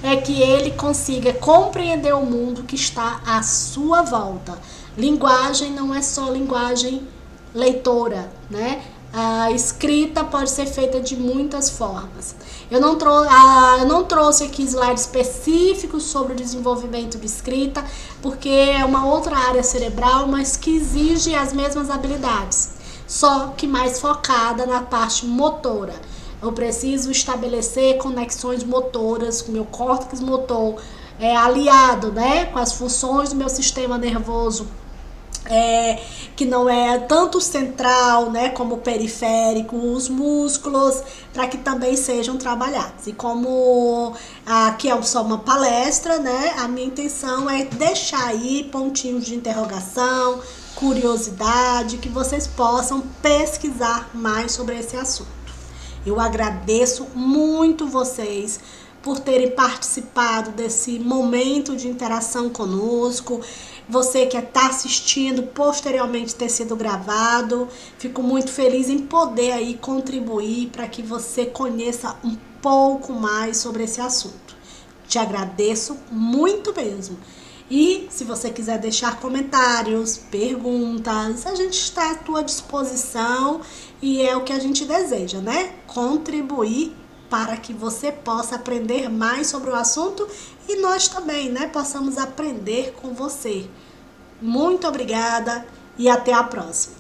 É que ele consiga compreender o mundo que está à sua volta. Linguagem não é só linguagem leitora, né? A escrita pode ser feita de muitas formas. Eu não trouxe aqui slides específicos sobre o desenvolvimento de escrita, porque é uma outra área cerebral, mas que exige as mesmas habilidades, só que mais focada na parte motora. Eu preciso estabelecer conexões motoras com o meu córtex motor, aliado, né, com as funções do meu sistema nervoso, que não é tanto central, né, como periférico, os músculos, para que também sejam trabalhados. E como aqui é só uma palestra, né, a minha intenção é deixar aí pontinhos de interrogação, curiosidade, que vocês possam pesquisar mais sobre esse assunto. Eu agradeço muito vocês por terem participado desse momento de interação conosco. Você que está assistindo, posteriormente ter sido gravado. Fico muito feliz em poder aí contribuir para que você conheça um pouco mais sobre esse assunto. Te agradeço muito mesmo. E se você quiser deixar comentários, perguntas, a gente está à tua disposição e é o que a gente deseja, né? Contribuir para que você possa aprender mais sobre o assunto e nós também, né, possamos aprender com você. Muito obrigada e até a próxima.